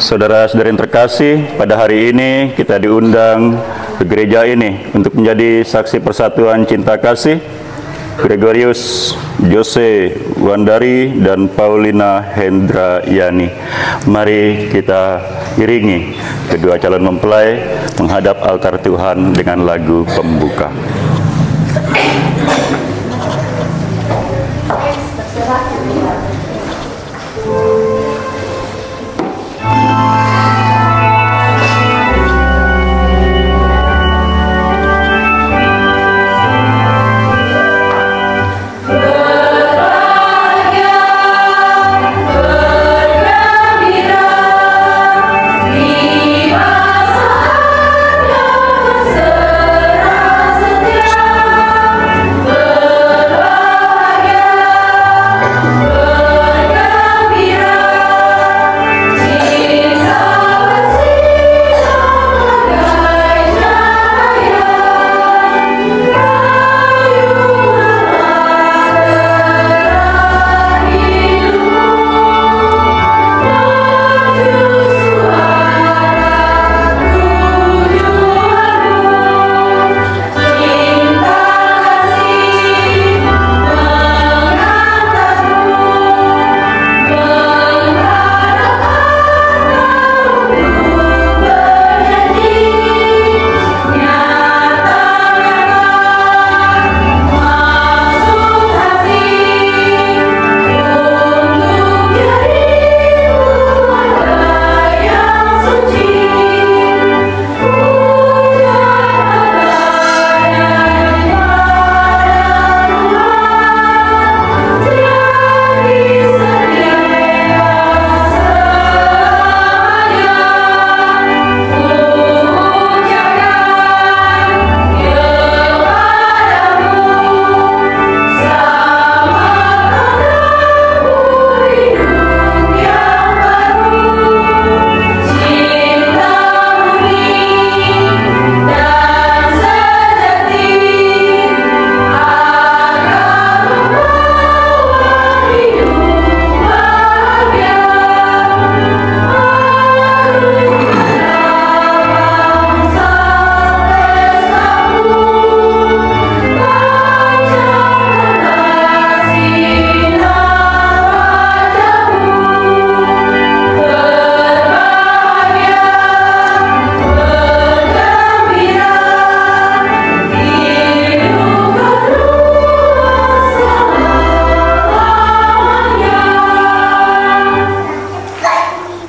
Saudara-saudara yang terkasih, pada hari ini kita diundang ke gereja ini untuk menjadi saksi persatuan cinta kasih Gregorius Jose Wandari dan Paulina Hendrayani. Mari kita iringi kedua calon mempelai menghadap altar Tuhan dengan lagu pembuka.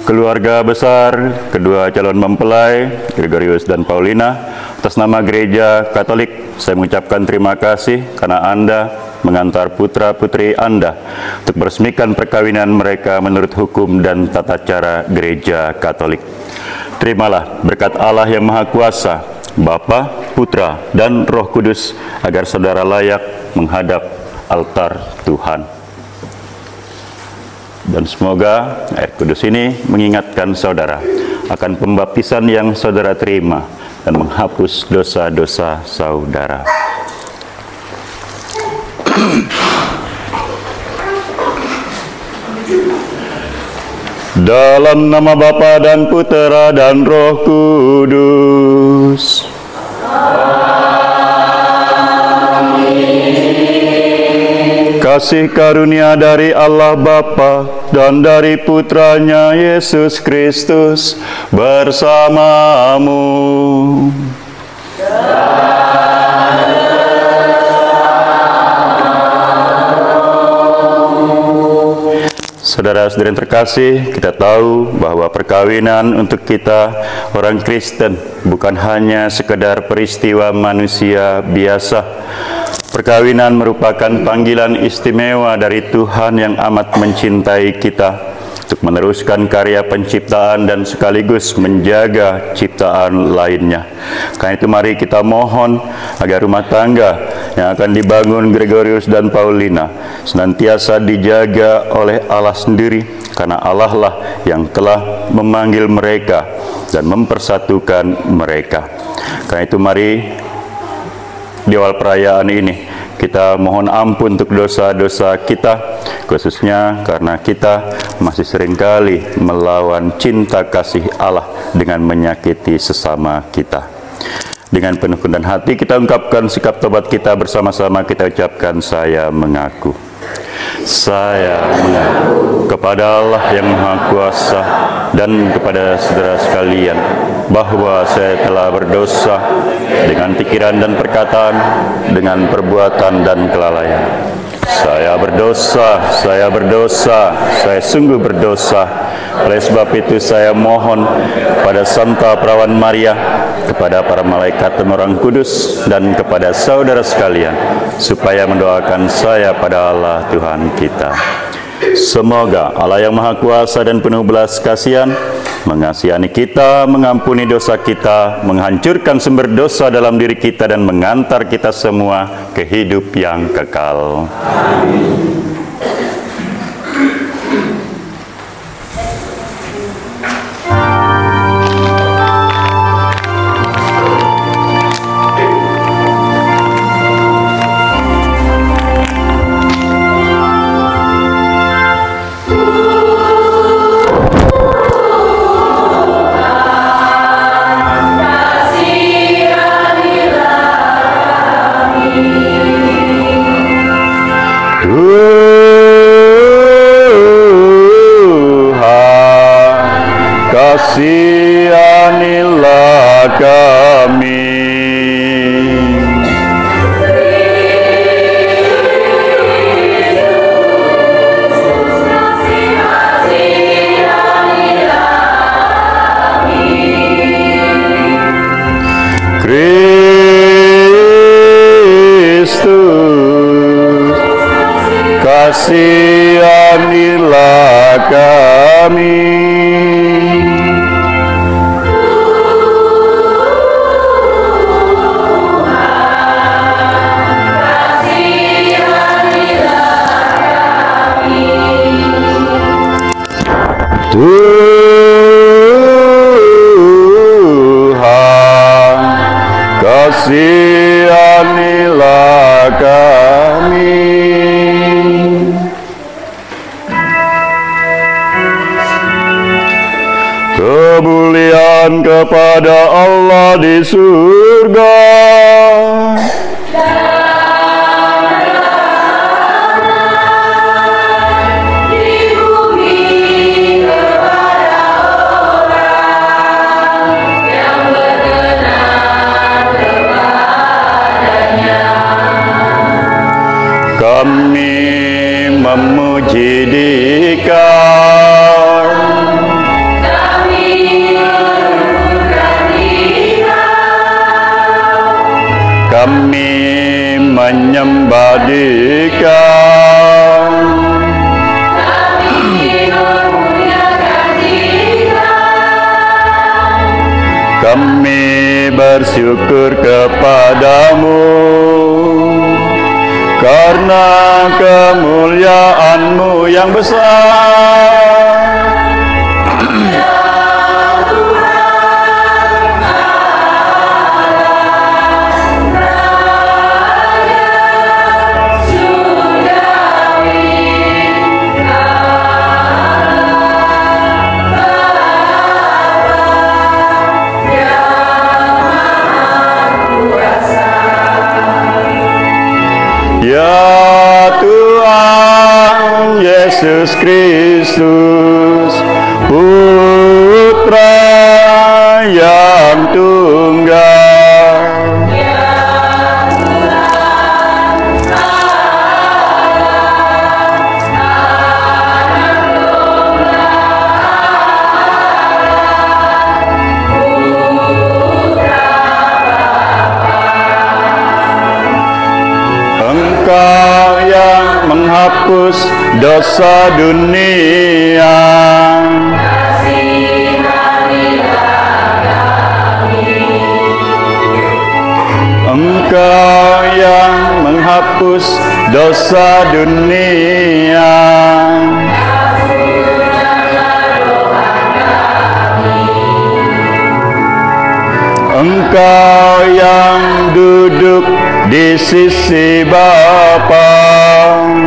Keluarga besar kedua calon mempelai Gregorius dan Paulina, atas nama Gereja Katolik saya mengucapkan terima kasih karena Anda mengantar putra-putri Anda untuk meresmikan perkawinan mereka menurut hukum dan tata cara Gereja Katolik. Terimalah berkat Allah yang Maha Kuasa, Bapa, Putra, dan Roh Kudus, agar saudara layak menghadap altar Tuhan. Dan semoga air kudus ini mengingatkan saudara akan pembaptisan yang saudara terima dan menghapus dosa-dosa saudara. Dalam nama Bapa dan Putera dan Roh Kudus. Kasih karunia dari Allah Bapa dan dari Putranya Yesus Kristus bersamamu. Saudara-saudara yang terkasih, kita tahu bahwa perkawinan untuk kita orang Kristen bukan hanya sekedar peristiwa manusia biasa. Perkawinan merupakan panggilan istimewa dari Tuhan yang amat mencintai kita untuk meneruskan karya penciptaan dan sekaligus menjaga ciptaan lainnya. Karena itu mari kita mohon agar rumah tangga yang akan dibangun Gregorius dan Paulina senantiasa dijaga oleh Allah sendiri, karena Allah lah yang telah memanggil mereka dan mempersatukan mereka. Karena itu mari di awal perayaan ini Kita mohon ampun untuk dosa-dosa kita, khususnya karena kita masih seringkali melawan cinta kasih Allah dengan menyakiti sesama kita. Dengan penuh kerendahan hati kita ungkapkan sikap tobat kita bersama-sama. Kita ucapkan, saya mengaku. Saya mengaku kepada Allah yang Maha Kuasa dan kepada saudara sekalian bahwa saya telah berdosa dengan pikiran dan perkataan, dengan perbuatan dan kelalaian. Saya berdosa, saya sungguh berdosa. Oleh sebab itu saya mohon pada Santa Perawan Maria, kepada para malaikat dan orang kudus, dan kepada saudara sekalian, supaya mendoakan saya pada Allah Tuhan kita. Semoga Allah yang Maha Kuasa dan penuh belas kasihan mengasihani kita, mengampuni dosa kita, menghancurkan sumber dosa dalam diri kita, dan mengantar kita semua ke hidup yang kekal. Amin. Kasihanilah kami. Kristus, kasihanilah kami. Tuhan, kasihanilah kami. Kemuliaan kepada Allah di surga. Kami memuji Dikau, kami memuliakan Dikau, kami menyembah Dikau, kami memuliakan Dikau, kami bersyukur kepadamu karena kemuliaan-Mu yang besar. Ya Tuhan Allah, Raja Surgawi, Allah Bapa yang Maha Kuasa. Ya Tuhan Yesus Kristus, Putra yang tunggal, Ya Tuhan Allah, Anak Tunggal Putra Engkau yang menghapus dosa dunia, kasihanilah kami. Engkau yang menghapus dosa dunia, Kabulkanlah doa kami. Engkau yang duduk di sisi Bapa.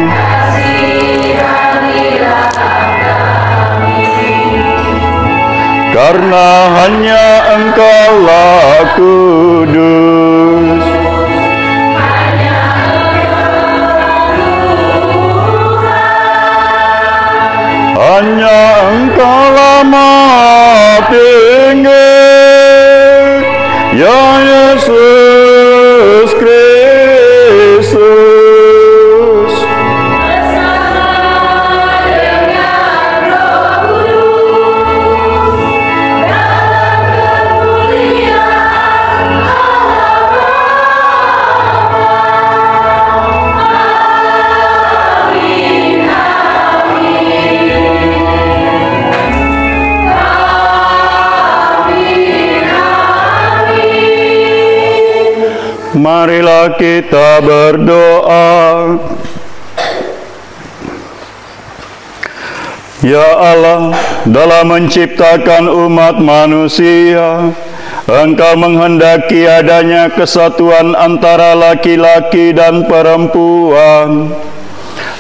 Kasihanilah kami, Karena hanya Engkaulah kudus, hanya hanya Engkaulah Maha Tinggi, ya Yesus Kristus. bersama dengan Roh Kudus dalam kemuliaan Allah Bapa. Amin, amin. Amin, amin. Marilah kita berdoa. Ya Allah, dalam menciptakan umat manusia, Engkau menghendaki adanya kesatuan antara laki-laki dan perempuan.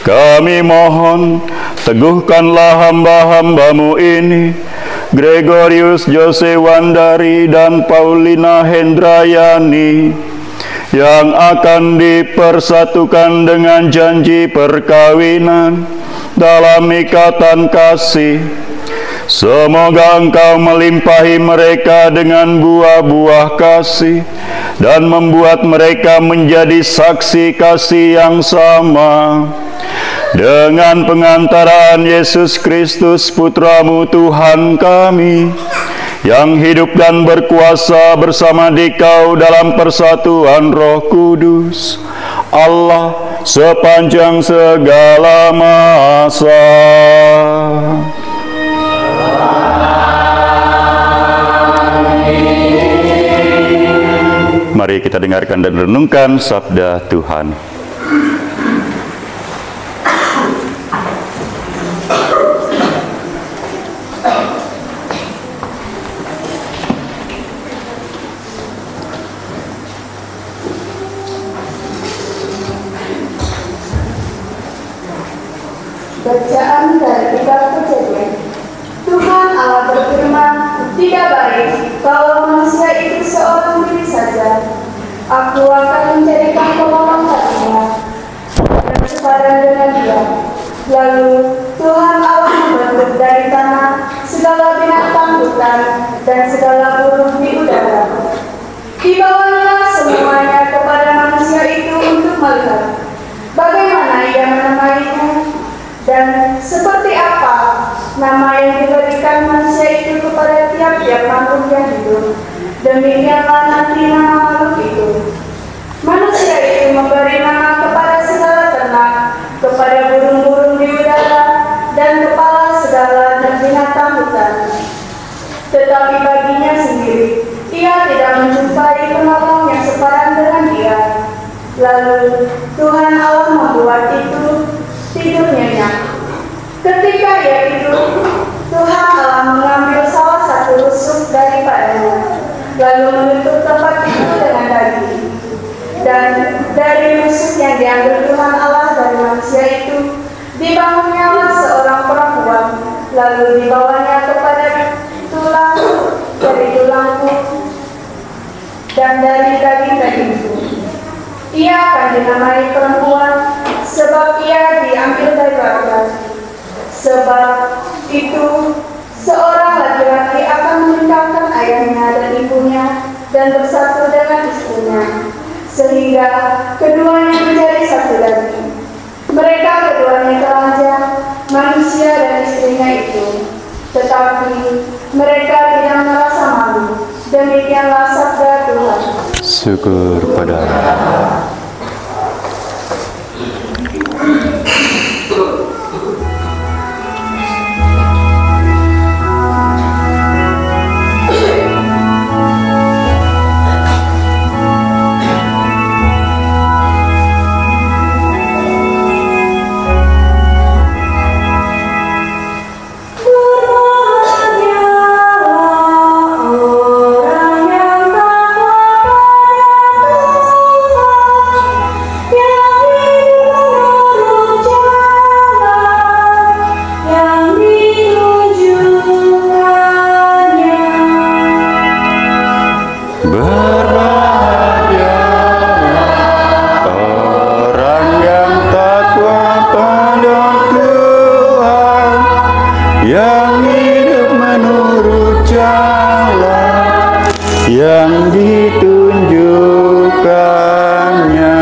Kami mohon, teguhkanlah hamba-hambamu ini, Gregorius Jose Wandari dan Paulina Hendrayani, yang akan dipersatukan dengan janji perkawinan dalam ikatan kasih. Semoga Engkau melimpahi mereka dengan buah-buah kasih dan membuat mereka menjadi saksi kasih yang sama. Dengan pengantaraan Yesus Kristus Putra-Mu Tuhan kami, yang hidup dan berkuasa bersama Dikau dalam persatuan Roh Kudus, Allah sepanjang segala masa. Mari kita dengarkan dan renungkan sabda Tuhan. Bacaan dari kitab Kejadian. Tuhan Allah berfirman, tidak baik kalau manusia itu seorang diri saja. Aku akan menjadikan penolong baginya dan sepadan dengan dia. Lalu Tuhan Allah membentuk dari tanah segala binatang hutan dan segala burung di udara. Dibawanya semuanya kepada manusia itu untuk melihat bagaimana ia menamainya dan seperti apa nama yang diberikan manusia itu kepada tiap-tiap makhluk yang hidup. Demikianlah nanti nama makhluk itu. Manusia itu memberi nama kepada segala ternak, kepada burung-burung di udara, dan kepala segala dan binatang hutan. Tetapi baginya sendiri, ia tidak menjumpai penolong yang sepadan dengan dia. Lalu Tuhan Allah membuat itu tidur nyenyak. Ketika ia tidur, Tuhan Allah mengambil salah satu rusuk daripadanya, lalu menutup tempat itu dengan daging. Dan dari rusuk yang diambil Tuhan Allah dari manusia itu, dibangunnyalah seorang perempuan, lalu dibawanya kepada tulang dari tulangku dan dari daging-dagingku. Ia akan dinamai perempuan, sebab ia diambil dari laki-laki. Sebab itu, seorang laki-laki akan meninggalkan ayahnya dan ibunya dan bersatu dengan istrinya, sehingga keduanya menjadi satu daging. Mereka keduanya telanjang, manusia dan istrinya itu, tetapi mereka tidak merasa malu. Demikianlah sabda Tuhan. Syukur pada Allah. Orang yang takwa pada Tuhan. Berbahagia orang yang takwa pada Tuhan, yang hidup menurut jalan yang ditunjukkannya.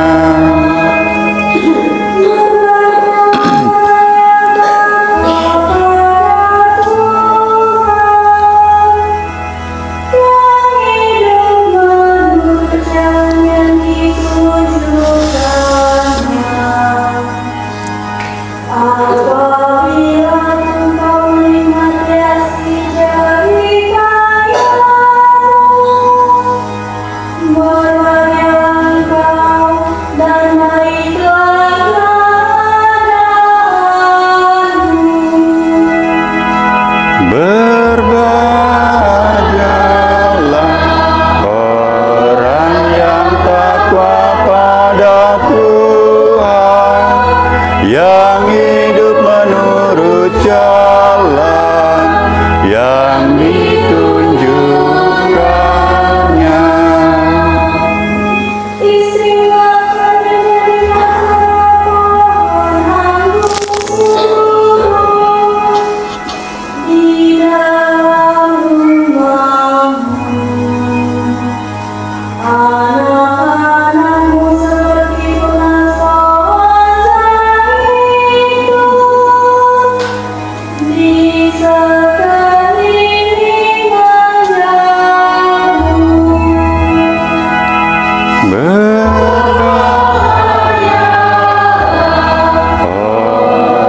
Berbahagialah orang yang takwa pada Tuhan, yang hidup menurut jalan yang ditunjukkannya.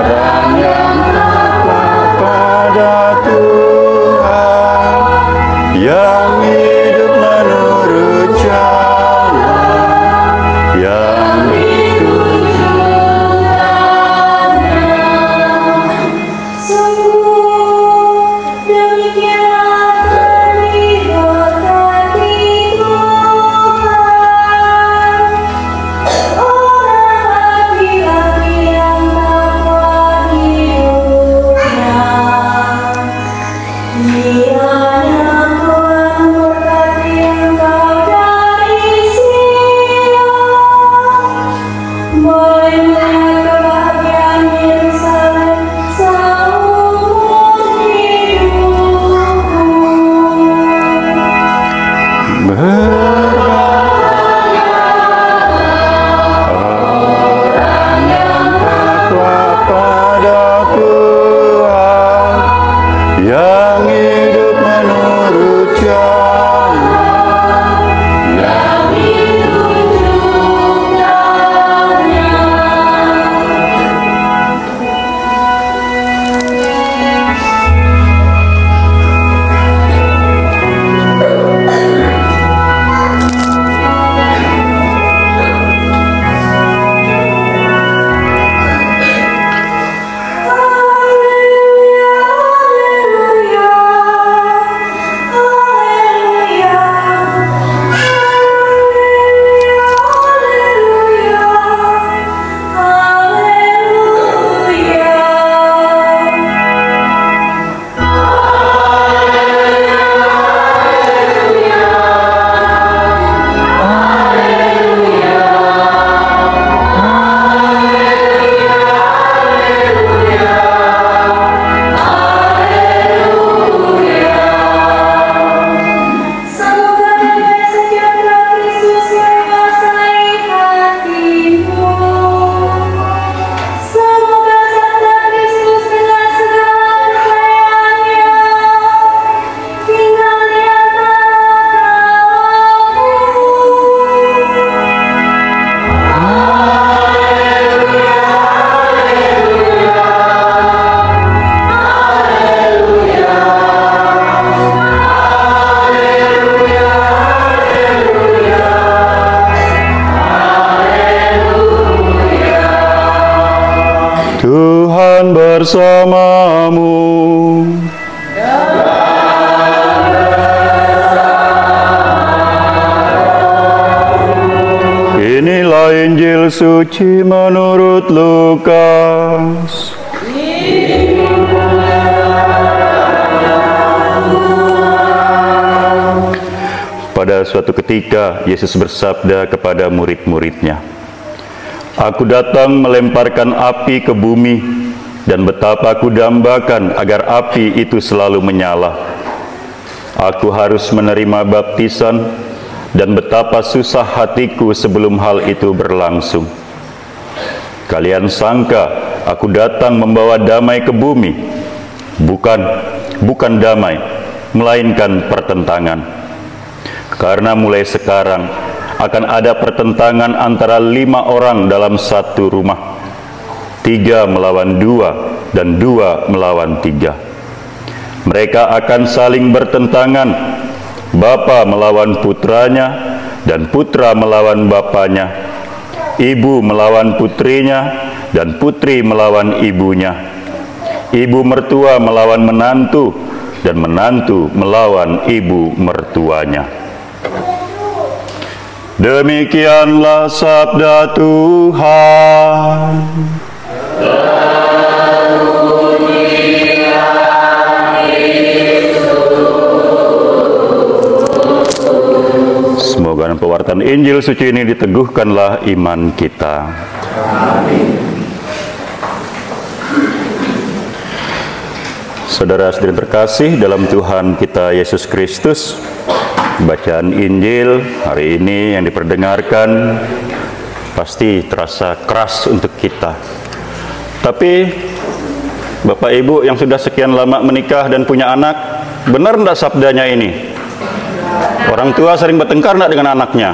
Orang yang takwa pada Tuhan, yang hidup menurut jalan yang Tuhan bersamamu. Inilah Injil suci menurut Lukas. pada suatu ketika Yesus bersabda kepada murid-muridnya, "Aku datang melemparkan api ke bumi, dan betapa aku dambakan agar api itu selalu menyala. Aku harus menerima baptisan, dan betapa susah hatiku sebelum hal itu berlangsung. Kalian sangka aku datang membawa damai ke bumi? Bukan damai, melainkan pertentangan. Karena mulai sekarang akan ada pertentangan antara 5 orang dalam satu rumah, 3 melawan 2, dan 2 melawan 3. Mereka akan saling bertentangan, bapa melawan putranya, dan putra melawan bapanya, ibu melawan putrinya, dan putri melawan ibunya, ibu mertua melawan menantu, dan menantu melawan ibu mertuanya." Demikianlah sabda Tuhan. Semoga dengan pewartaan Injil suci ini diteguhkanlah iman kita. Amin. Saudara-saudari terkasih dalam Tuhan kita Yesus Kristus, bacaan Injil hari ini yang diperdengarkan pasti terasa keras untuk kita. Tapi Bapak Ibu yang sudah sekian lama menikah dan punya anak, benar enggak sabdanya ini? Orang tua sering bertengkar enggak dengan anaknya?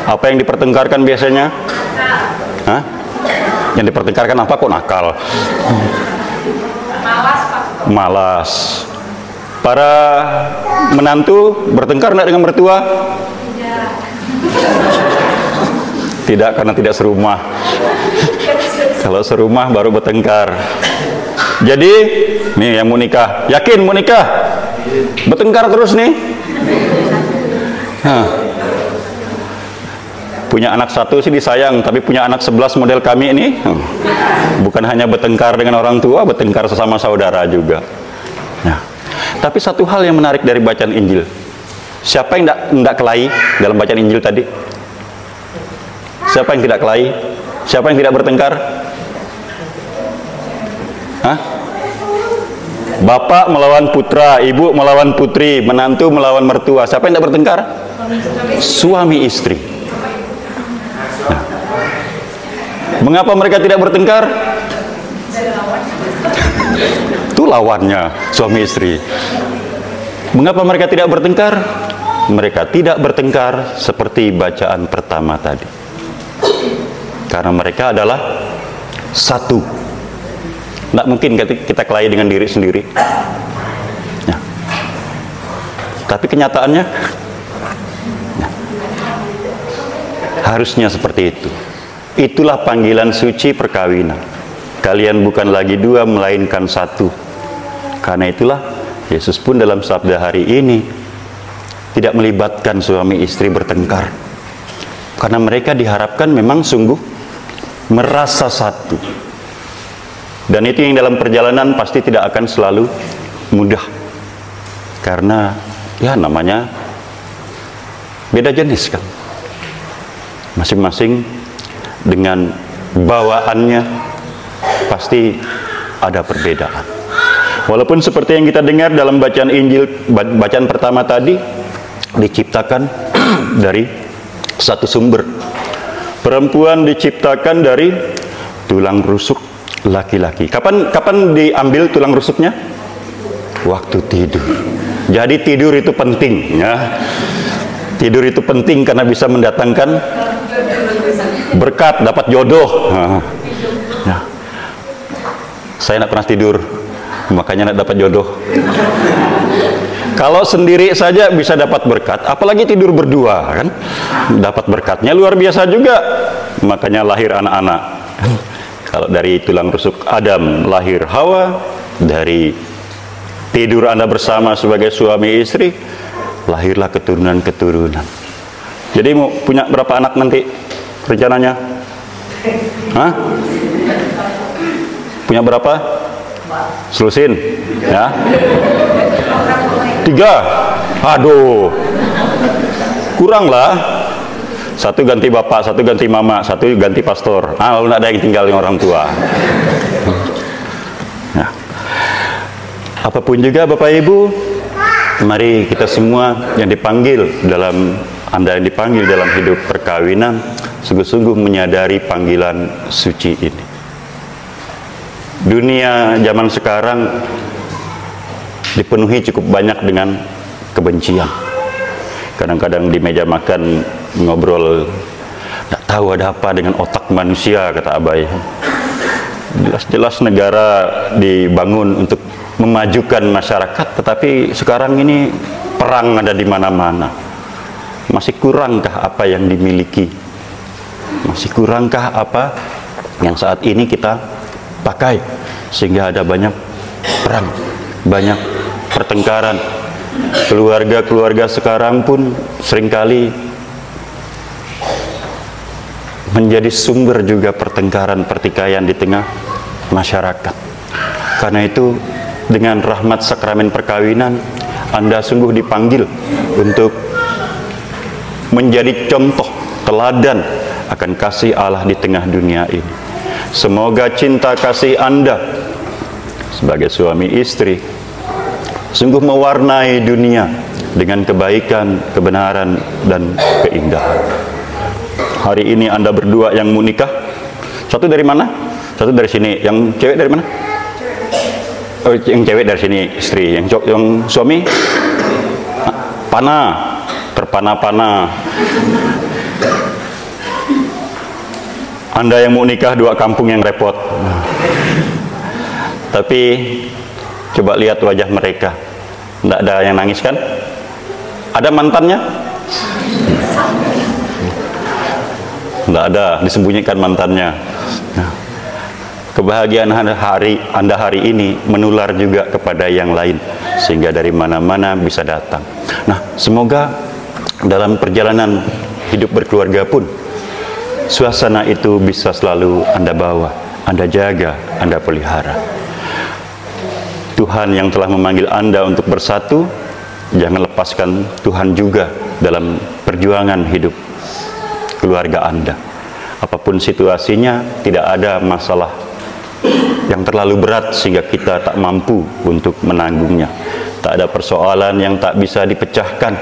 Apa yang dipertengkarkan biasanya? Hah? Yang dipertengkarkan apa kok nakal? Malas. Para menantu bertengkar enggak dengan mertua? Tidak, karena tidak serumah. Kalau serumah baru bertengkar. Jadi, nih yang mau nikah, yakin mau nikah? Bertengkar terus nih. Punya anak 1 sih disayang, tapi punya anak 11 model kami ini, bukan hanya bertengkar dengan orang tua, bertengkar sesama saudara juga. Nah, tapi satu hal yang menarik dari bacaan Injil, siapa yang tidak kelahi dalam bacaan Injil tadi? Siapa yang tidak kelahi? Siapa yang tidak bertengkar? Hah? Bapak melawan putra, ibu melawan putri, menantu melawan mertua. Siapa yang tidak bertengkar? Suami istri. Nah, mengapa mereka tidak bertengkar? Itu lawannya suami istri. Mengapa mereka tidak bertengkar? Mereka tidak bertengkar seperti bacaan pertama tadi, karena mereka adalah satu. Tidak mungkin kita kelahi dengan diri sendiri. Ya. Tapi kenyataannya harusnya seperti itu. Itulah panggilan suci perkawinan. Kalian bukan lagi 2 melainkan 1. Karena itulah Yesus pun dalam sabda hari ini tidak melibatkan suami istri bertengkar, karena mereka diharapkan memang sungguh merasa satu. Dan itu yang dalam perjalanan pasti tidak akan selalu mudah, karena ya namanya beda jenis kan, masing-masing dengan bawaannya pasti ada perbedaan. Walaupun seperti yang kita dengar dalam bacaan Injil, bacaan pertama tadi, diciptakan dari satu sumber. Perempuan diciptakan dari tulang rusuk laki-laki. Kapan diambil tulang rusuknya? Waktu tidur. Jadi tidur itu penting, ya. Tidur itu penting karena bisa mendatangkan berkat, dapat jodoh. Ya. Saya tidak pernah tidur, makanya tidak dapat jodoh. Kalau sendiri saja bisa dapat berkat, apalagi tidur berdua, kan? Dapat berkatnya luar biasa juga. Makanya lahir anak-anak. Kalau dari tulang rusuk Adam lahir Hawa, dari tidur Anda bersama sebagai suami istri, lahirlah keturunan-keturunan. Jadi mau punya berapa anak nanti rencananya? Hah? Punya berapa? Selusin, ya? 3. Aduh, kurang lah. Satu ganti bapak, satu ganti mama, satu ganti pastor. Lalu nggak ada yang tinggal dengan orang tua. Nah, apapun juga Bapak Ibu, mari kita semua yang dipanggil Anda yang dipanggil dalam hidup perkawinan, sungguh-sungguh menyadari panggilan suci ini. Dunia zaman sekarang dipenuhi cukup banyak dengan kebencian. Kadang-kadang di meja makan ngobrol, tidak tahu ada apa dengan otak manusia, kata Abai. Jelas-jelas negara dibangun untuk memajukan masyarakat, tetapi sekarang ini perang ada di mana-mana. Masih kurangkah apa yang dimiliki? Masih kurangkah apa yang saat ini kita pakai sehingga ada banyak perang, banyak pertengkaran? Keluarga-keluarga sekarang pun seringkali menjadi sumber juga pertengkaran, pertikaian di tengah masyarakat. Karena itu, dengan rahmat sakramen perkawinan, Anda sungguh dipanggil untuk menjadi contoh teladan akan kasih Allah di tengah dunia ini. Semoga cinta kasih Anda sebagai suami istri sungguh mewarnai dunia dengan kebaikan, kebenaran, dan keindahan. Hari ini Anda berdua yang mau nikah, satu dari mana? Satu dari sini. Yang cewek dari mana? Oh, yang cewek dari sini, istri. Yang suami? Panah, terpana-pana. Anda yang mau nikah dua kampung yang repot. Tapi coba lihat wajah mereka, tidak ada yang nangis kan? Ada mantannya? Tidak ada, disembunyikan mantannya. Nah, kebahagiaan Anda hari ini menular juga kepada yang lain, sehingga dari mana-mana bisa datang. Nah, semoga dalam perjalanan hidup berkeluarga pun, suasana itu bisa selalu Anda bawa, Anda jaga, Anda pelihara. Tuhan yang telah memanggil Anda untuk bersatu, jangan lepaskan Tuhan juga dalam perjuangan hidup keluarga Anda. Apapun situasinya, tidak ada masalah yang terlalu berat sehingga kita tak mampu untuk menanggungnya. Tak ada persoalan yang tak bisa dipecahkan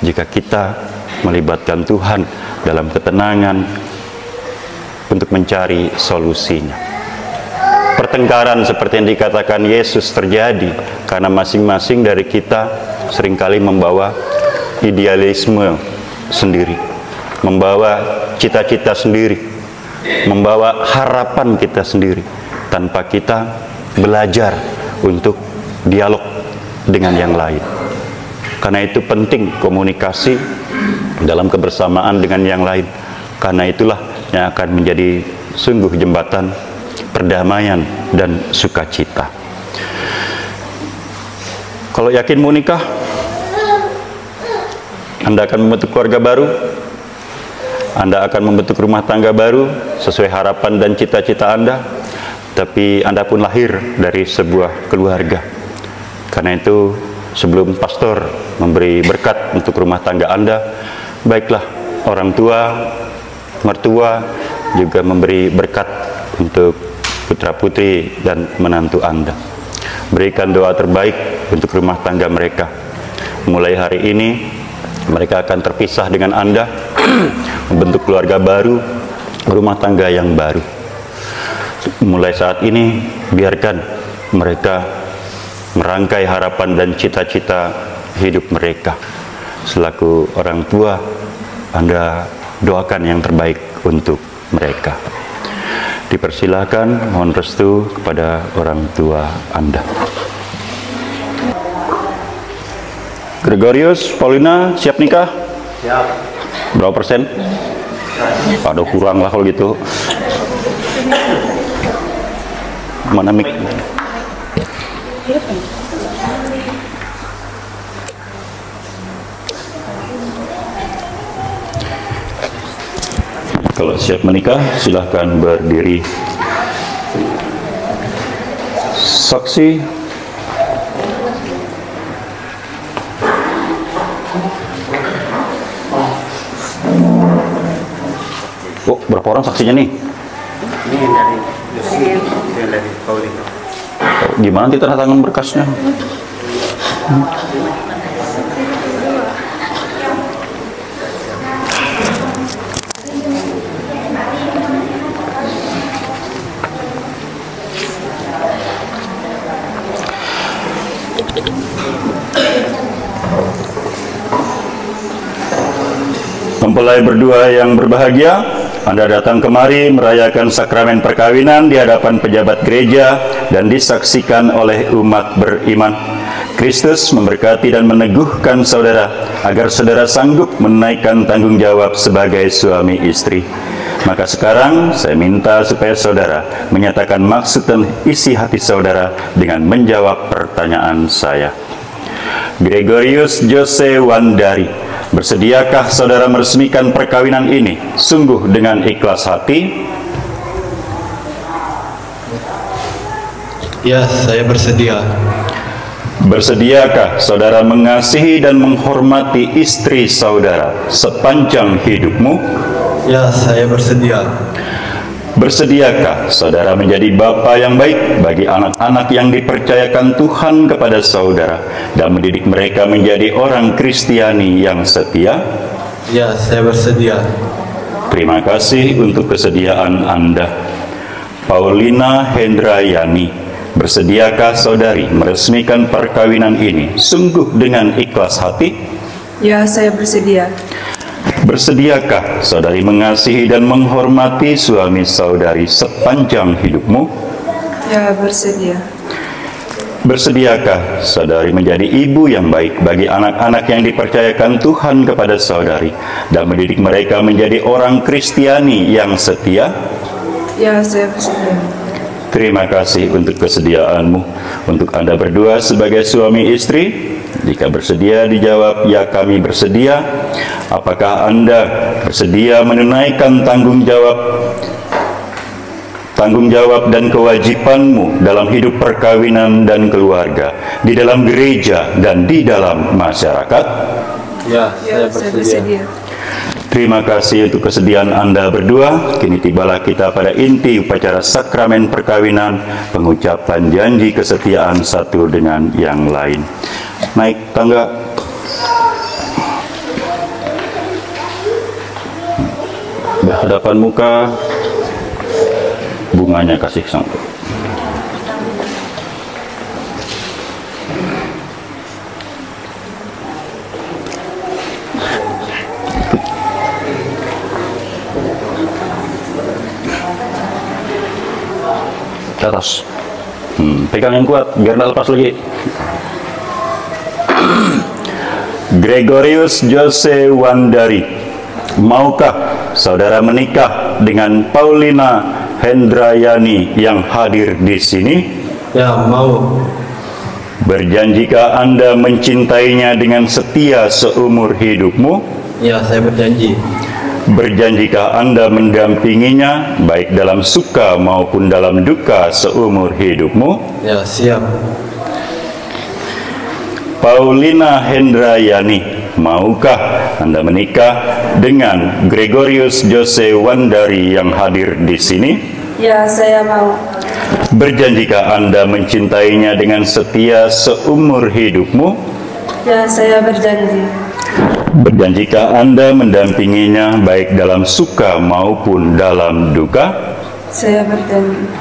jika kita melibatkan Tuhan dalam ketenangan untuk mencari solusinya. Pertengkaran seperti yang dikatakan Yesus terjadi karena masing-masing dari kita seringkali membawa idealisme sendiri, membawa cita-cita sendiri, membawa harapan kita sendiri, tanpa kita belajar untuk dialog dengan yang lain. Karena itu penting komunikasi dalam kebersamaan dengan yang lain. Karena itulah yang akan menjadi sungguh jembatan perdamaian dan sukacita. Kalau yakin mau nikah, Anda akan membentuk keluarga baru, Anda akan membentuk rumah tangga baru sesuai harapan dan cita-cita Anda, tapi Anda pun lahir dari sebuah keluarga. Karena itu, sebelum pastor memberi berkat untuk rumah tangga Anda, baiklah orang tua, mertua juga memberi berkat untuk putra-putri dan menantu Anda. Berikan doa terbaik untuk rumah tangga mereka. Mulai hari ini mereka akan terpisah dengan Anda, membentuk keluarga baru, rumah tangga yang baru. Mulai saat ini biarkan mereka merangkai harapan dan cita-cita hidup mereka. Selaku orang tua, Anda doakan yang terbaik untuk mereka. Dipersilakan, mohon restu kepada orang tua Anda. Gregorius, Paulina, siap nikah? Siap. Berapa persen? Aduh, kurang lah kalau gitu. Mana mic? Kalau siap menikah, silahkan berdiri. Saksi. Oh, berapa orang saksinya nih? Ini yang dari Yosi, itu yang dari Paulina. Oh, gimana nanti tanda tangan berkasnya? Mempelai berdua yang berbahagia, Anda datang kemari merayakan sakramen perkawinan di hadapan pejabat gereja dan disaksikan oleh umat beriman. Kristus memberkati dan meneguhkan saudara agar saudara sanggup menaikkan tanggung jawab sebagai suami istri. Maka sekarang saya minta supaya saudara menyatakan maksud dan isi hati saudara dengan menjawab pertanyaan saya. Gregorius Jose Wandari, bersediakah saudara meresmikan perkawinan ini sungguh dengan ikhlas hati? Ya, saya bersedia. Bersediakah saudara mengasihi dan menghormati istri saudara sepanjang hidupmu? Ya, saya bersedia. Bersediakah saudara menjadi bapa yang baik bagi anak-anak yang dipercayakan Tuhan kepada saudara dan mendidik mereka menjadi orang Kristiani yang setia? Ya, saya bersedia. Terima kasih untuk kesediaan Anda. Paulina Hendrayani, bersediakah saudari meresmikan perkawinan ini sungguh dengan ikhlas hati? Ya, saya bersedia. Bersediakah saudari mengasihi dan menghormati suami saudari sepanjang hidupmu? Ya, bersedia. Bersediakah saudari menjadi ibu yang baik bagi anak-anak yang dipercayakan Tuhan kepada saudari dan mendidik mereka menjadi orang Kristiani yang setia? Ya, saya bersedia. Terima kasih untuk kesediaanmu. Untuk Anda berdua sebagai suami istri, jika bersedia dijawab, ya kami bersedia. Apakah Anda bersedia menunaikan tanggung jawab dan kewajibanmu dalam hidup perkawinan dan keluarga, di dalam gereja dan di dalam masyarakat? Ya, Ya, saya saya bersedia. bersedia. Terima kasih untuk kesediaan Anda berdua. Kini tibalah kita pada inti upacara sakramen perkawinan, pengucapan janji kesetiaan satu dengan yang lain. Naik tangga. Berhadapan muka, bunganya kasih sang. Ke atas. Pegang yang kuat biar tidak lepas lagi. Gregorius Jose Wandari, maukah saudara menikah dengan Paulina Hendrayani yang hadir di sini? Ya, mau. Berjanjikah Anda mencintainya dengan setia seumur hidupmu? Ya, saya berjanji. Berjanjikah Anda mendampinginya baik dalam suka maupun dalam duka seumur hidupmu? Ya, siap. Paulina Hendrayani, maukah Anda menikah dengan Gregorius Jose Wandari yang hadir di sini? Ya, saya mau. Berjanjikah Anda mencintainya dengan setia seumur hidupmu? Ya, saya berjanji. Berjanjikah Anda mendampinginya baik dalam suka maupun dalam duka? Saya berjanji.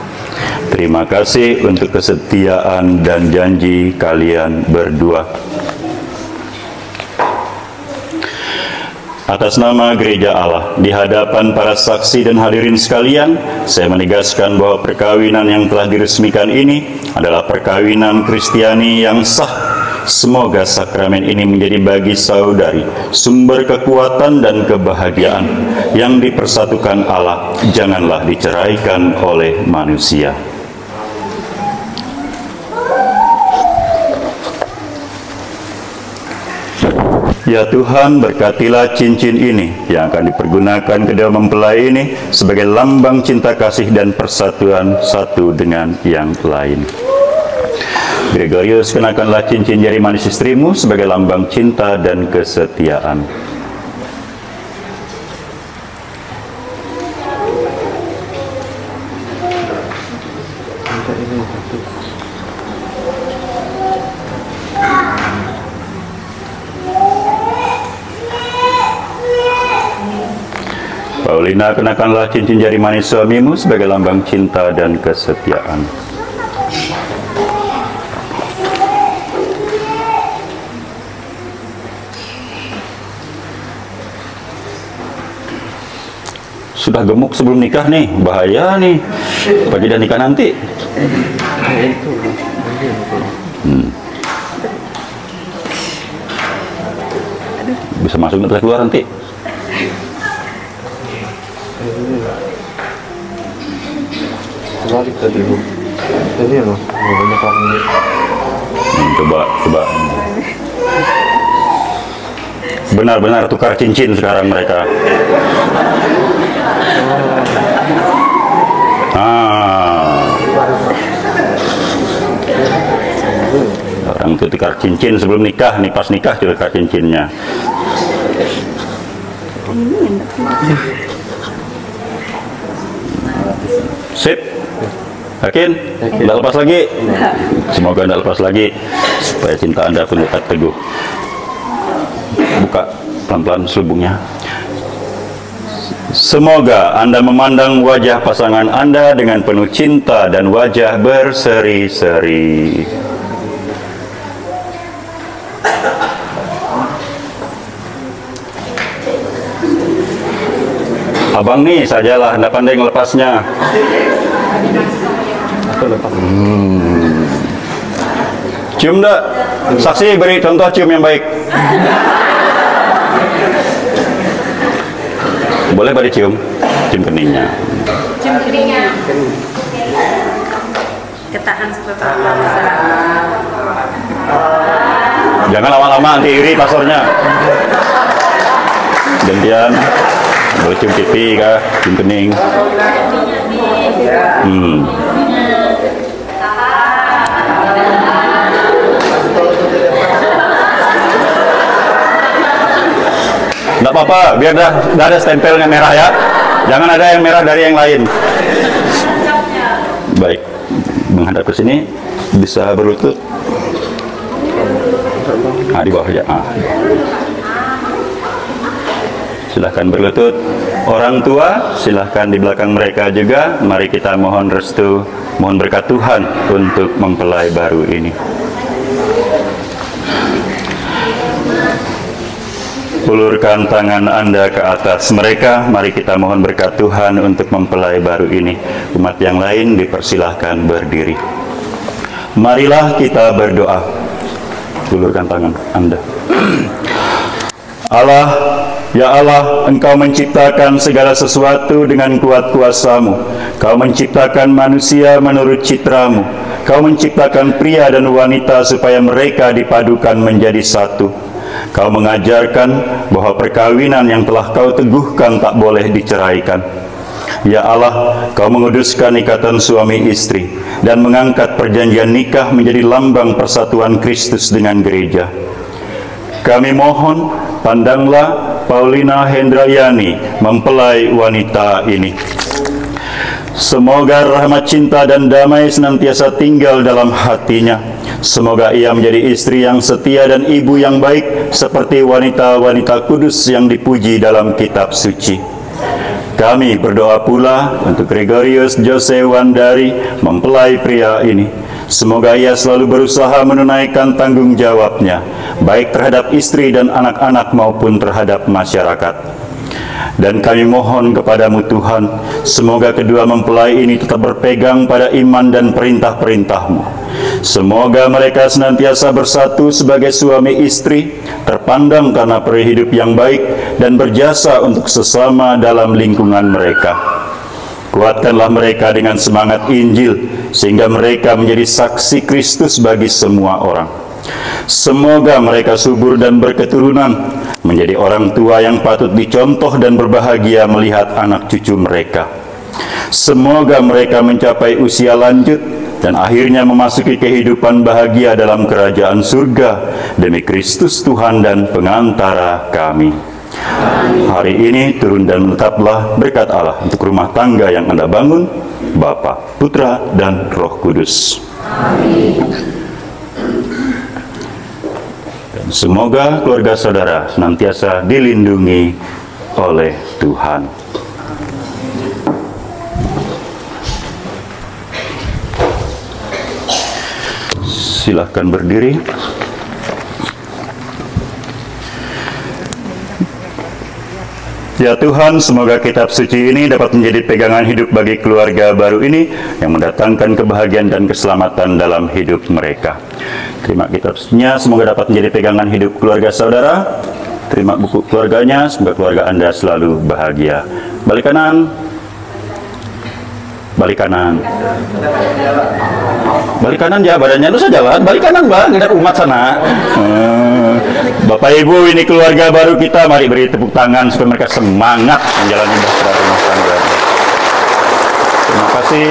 Terima kasih untuk kesetiaan dan janji kalian berdua. Atas nama Gereja Allah, di hadapan para saksi dan hadirin sekalian, saya menegaskan bahwa perkawinan yang telah diresmikan ini adalah perkawinan Kristiani yang sah. Semoga sakramen ini menjadi bagi saudari sumber kekuatan dan kebahagiaan yang dipersatukan Allah, janganlah diceraikan oleh manusia. Ya Tuhan, berkatilah cincin ini yang akan dipergunakan kedua mempelai ini sebagai lambang cinta kasih dan persatuan satu dengan yang lain. Gregorius, kenakanlah cincin jari manis istrimu sebagai lambang cinta dan kesetiaan. Paulina, kenakanlah cincin jari manis suamimu sebagai lambang cinta dan kesetiaan. Sudah gemuk sebelum nikah nih, bahaya nih. Bagi dan nikah nanti. Bisa masuk dan keluar nanti. Balik tadi bu. Tadi loh, banyak orang. Coba. Benar-benar tukar cincin sekarang mereka. Orang itu tukar cincin sebelum nikah, nih pas nikah juga tukar cincinnya. Sip. Yakin? Tidak lepas lagi? Semoga tidak lepas lagi, supaya cinta Anda pun tetap teguh. Buka pelan-pelan selubungnya. Semoga Anda memandang wajah pasangan Anda dengan penuh cinta dan wajah berseri-seri. Abang nih sajalah, anda pandai ngelepasnya. Cium enggak? Saksi beri contoh cium yang baik. Boleh beri cium keningnya. Cium keningnya. Ketahan seperti apa? Jangan lama-lama nanti iri pasornya. Gantian. Boleh cium pipi kah? Cium kening. Nggak apa-apa, biar dah ada stempelnya merah ya. Jangan ada yang merah dari yang lain. Baik, menghadap ke sini, bisa berlutut. Di bawah aja. Silahkan berlutut. Orang tua, silahkan di belakang mereka juga. Mari kita mohon restu, mohon berkat Tuhan untuk mempelai baru ini. Ulurkan tangan Anda ke atas mereka. Mari kita mohon berkat Tuhan untuk mempelai baru ini. Umat yang lain dipersilahkan berdiri. Marilah kita berdoa. Ulurkan tangan Anda. Allah, ya Allah, Engkau menciptakan segala sesuatu dengan kuat kuasa-Mu. Kau menciptakan manusia menurut citra-Mu. Kau menciptakan pria dan wanita supaya mereka dipadukan menjadi satu. Kau mengajarkan bahwa perkawinan yang telah Kau teguhkan tak boleh diceraikan. Ya Allah, Kau menguduskan ikatan suami istri dan mengangkat perjanjian nikah menjadi lambang persatuan Kristus dengan gereja. Kami mohon, pandanglah Paulina Hendrayani, mempelai wanita ini. Semoga rahmat cinta dan damai senantiasa tinggal dalam hatinya. Semoga ia menjadi istri yang setia dan ibu yang baik, seperti wanita-wanita kudus yang dipuji dalam kitab suci. Kami berdoa pula untuk Gregorius Jose Wandari, mempelai pria ini. Semoga ia selalu berusaha menunaikan tanggung jawabnya, baik terhadap istri dan anak-anak maupun terhadap masyarakat. Dan kami mohon kepadamu Tuhan, semoga kedua mempelai ini tetap berpegang pada iman dan perintah-perintah-Mu. Semoga mereka senantiasa bersatu sebagai suami istri, terpandang karena peri hidup yang baik, dan berjasa untuk sesama dalam lingkungan mereka. Kuatkanlah mereka dengan semangat Injil, sehingga mereka menjadi saksi Kristus bagi semua orang. Semoga mereka subur dan berketurunan, menjadi orang tua yang patut dicontoh dan berbahagia melihat anak cucu mereka. Semoga mereka mencapai usia lanjut dan akhirnya memasuki kehidupan bahagia dalam kerajaan surga demi Kristus Tuhan dan pengantara kami. Hari ini turun dan menetaplah berkat Allah untuk rumah tangga yang Anda bangun, Bapa, Putra, dan Roh Kudus. Dan semoga keluarga saudara senantiasa dilindungi oleh Tuhan. Silahkan berdiri. Ya Tuhan, semoga kitab suci ini dapat menjadi pegangan hidup bagi keluarga baru ini yang mendatangkan kebahagiaan dan keselamatan dalam hidup mereka. Terima kitab sucinya, semoga dapat menjadi pegangan hidup keluarga saudara. Terima buku keluarganya, semoga keluarga Anda selalu bahagia. Balik kanan. Balik kanan. Balik kanan ya, badannya lu jalan. Balik kanan bang, ada umat sana. Bapak Ibu, ini keluarga baru kita. Mari beri tepuk tangan supaya mereka semangat menjalani bahtera rumah tangga. Terima kasih.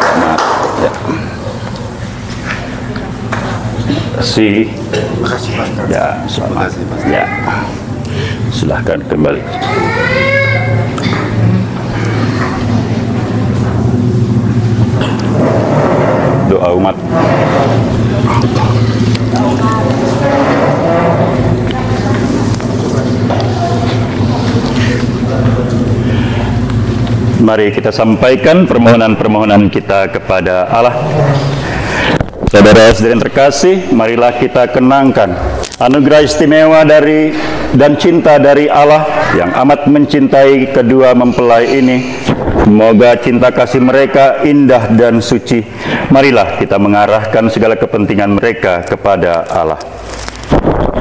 Selamat. Ya. Terima kasih. Ya, selamat. Ya. Silahkan kembali. Doa umat. Mari kita sampaikan permohonan-permohonan kita kepada Allah. Saudara-saudara yang terkasih, marilah kita kenangkan anugerah istimewa dari dan cinta dari Allah yang amat mencintai kedua mempelai ini. Semoga cinta kasih mereka indah dan suci. Marilah kita mengarahkan segala kepentingan mereka kepada Allah.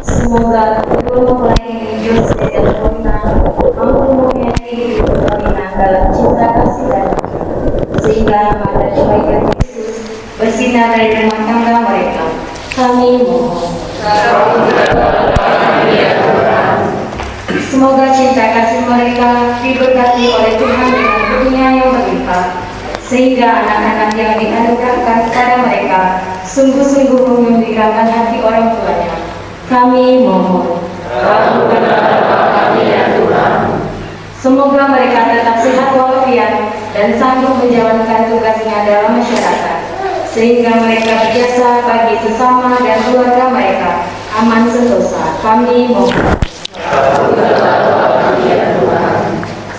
Semoga kedua mempelai ini Yose dan Rona mampu memiliki hidup berkenan dalam cinta kasih dan sehingga nama dan kebaikan Yesus bersinar dari rumah tangga mereka. Kami mohon. Semoga cinta kasih mereka diberkati oleh Tuhan dengan dunia yang berlimpah, sehingga anak-anak yang dianugerahkan kepada mereka sungguh-sungguh menggembirakan hati orang tuanya. Kami mohon. Semoga mereka tetap sehat walafiat dan sanggup menjalankan tugasnya dalam masyarakat, sehingga mereka berjasa bagi sesama dan keluarga mereka aman sentosa. Kami mohon.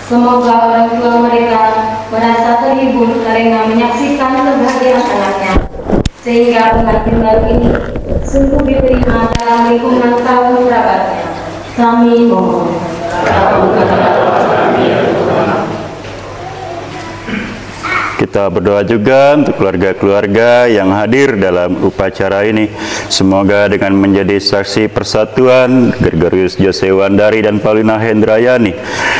Semoga orang tua mereka merasa terhibur karena menyaksikan kebahagiaan anaknya, sehingga pengantin baru ini sungguh diterima dalam lingkungan kaum kerabatnya. Kami mohon. Kita berdoa juga untuk keluarga-keluarga yang hadir dalam upacara ini. Semoga dengan menjadi saksi persatuan Gregorius Josewandari dan Paulina Hendrayani,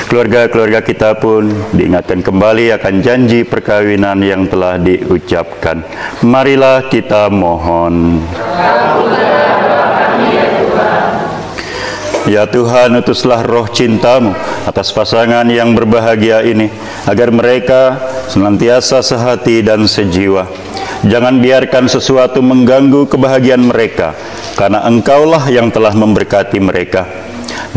keluarga-keluarga kita pun diingatkan kembali akan janji perkawinan yang telah diucapkan. Marilah kita mohon. Ya Tuhan, utuslah roh cinta-Mu atas pasangan yang berbahagia ini, agar mereka senantiasa sehati dan sejiwa. Jangan biarkan sesuatu mengganggu kebahagiaan mereka, karena Engkaulah yang telah memberkati mereka.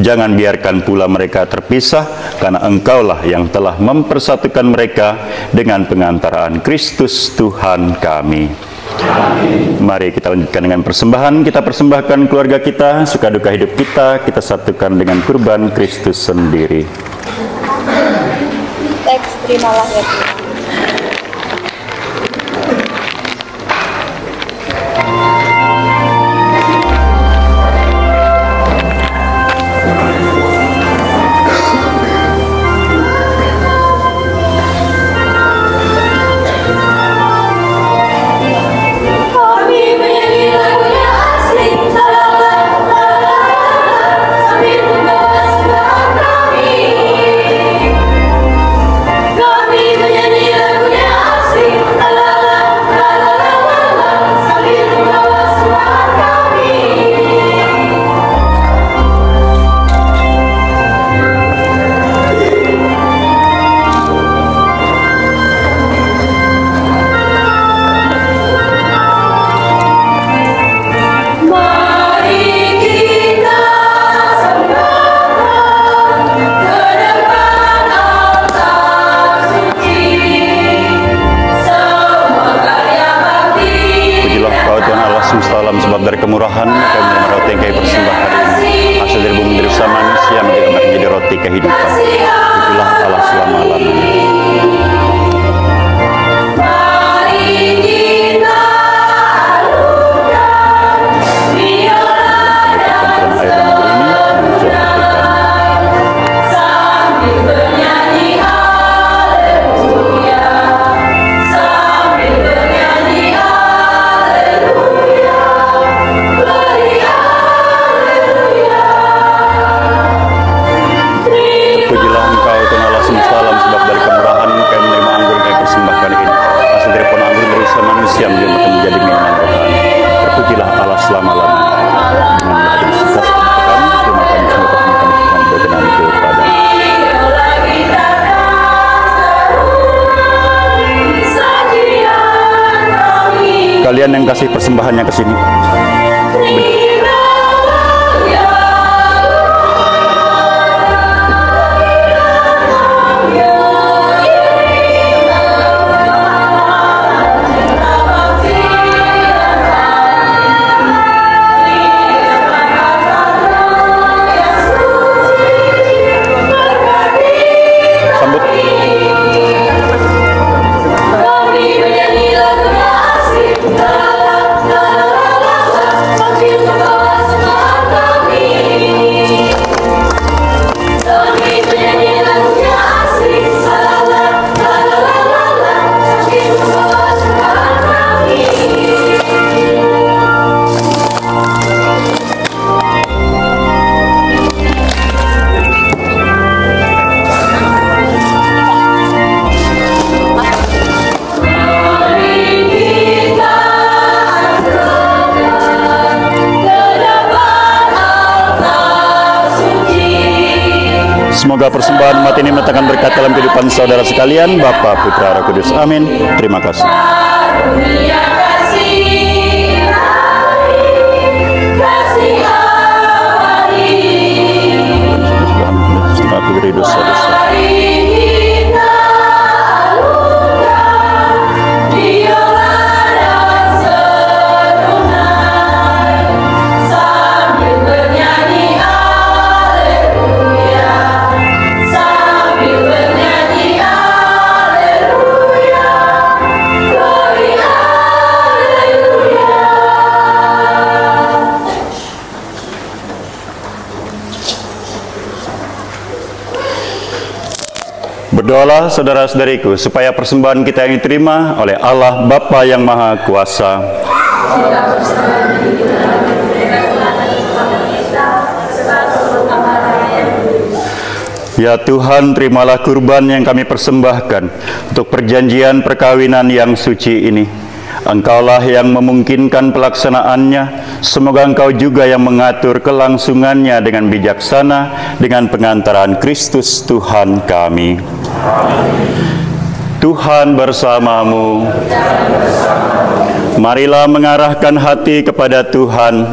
Jangan biarkan pula mereka terpisah, karena Engkaulah yang telah mempersatukan mereka dengan pengantaraan Kristus Tuhan kami. Mari kita lanjutkan dengan persembahan. Kita persembahkan keluarga kita, suka duka hidup kita, kita satukan dengan kurban Kristus sendiri. Teks terimalah ya Tuhan. Kami menyanyi roti yang kami persembahkan ini, hasil dari bumi dari usaha manusia menjadi roti kehidupan. Itulah Allah selama-lamanya. Kalian yang kasih persembahannya ke sini. Semoga persembahan umat ini mendatangkan berkat dalam kehidupan saudara sekalian, Bapa, Putra, Roh Kudus. Amin. Terima kasih. Aku beri dosa-dosa. Berdoalah saudara-saudariku supaya persembahan kita ini diterima oleh Allah Bapa yang Maha Kuasa. Ya Tuhan, terimalah kurban yang kami persembahkan untuk perjanjian perkawinan yang suci ini. Engkaulah yang memungkinkan pelaksanaannya. Semoga Engkau juga yang mengatur kelangsungannya dengan bijaksana dengan pengantaran Kristus Tuhan kami. Tuhan bersamamu. Marilah mengarahkan hati kepada Tuhan.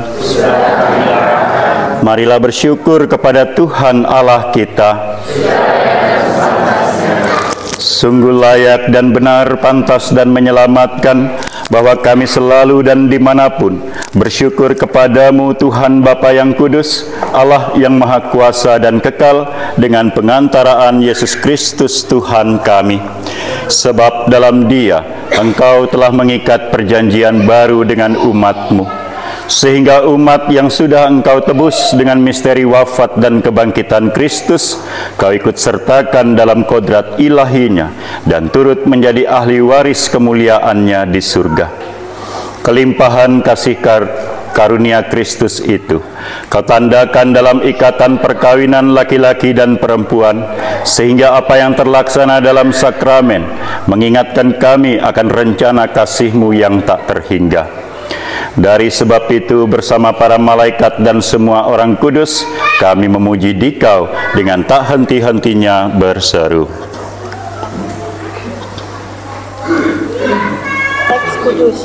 Marilah bersyukur kepada Tuhan Allah kita. Sungguh layak dan benar, pantas dan menyelamatkan bahwa kami selalu dan dimanapun bersyukur kepadamu Tuhan Bapa yang kudus, Allah yang maha kuasa dan kekal, dengan pengantaraan Yesus Kristus Tuhan kami. Sebab dalam Dia Engkau telah mengikat perjanjian baru dengan umat-Mu, sehingga umat yang sudah Engkau tebus dengan misteri wafat dan kebangkitan Kristus, Kau ikut sertakan dalam kodrat ilahinya dan turut menjadi ahli waris kemuliaannya di surga. Kelimpahan kasih karunia Kristus itu Kau tandakan dalam ikatan perkawinan laki-laki dan perempuan, sehingga apa yang terlaksana dalam sakramen mengingatkan kami akan rencana kasih-Mu yang tak terhingga. Dari sebab itu, bersama para malaikat dan semua orang kudus, kami memuji Dikau dengan tak henti-hentinya berseru. Teks kudus.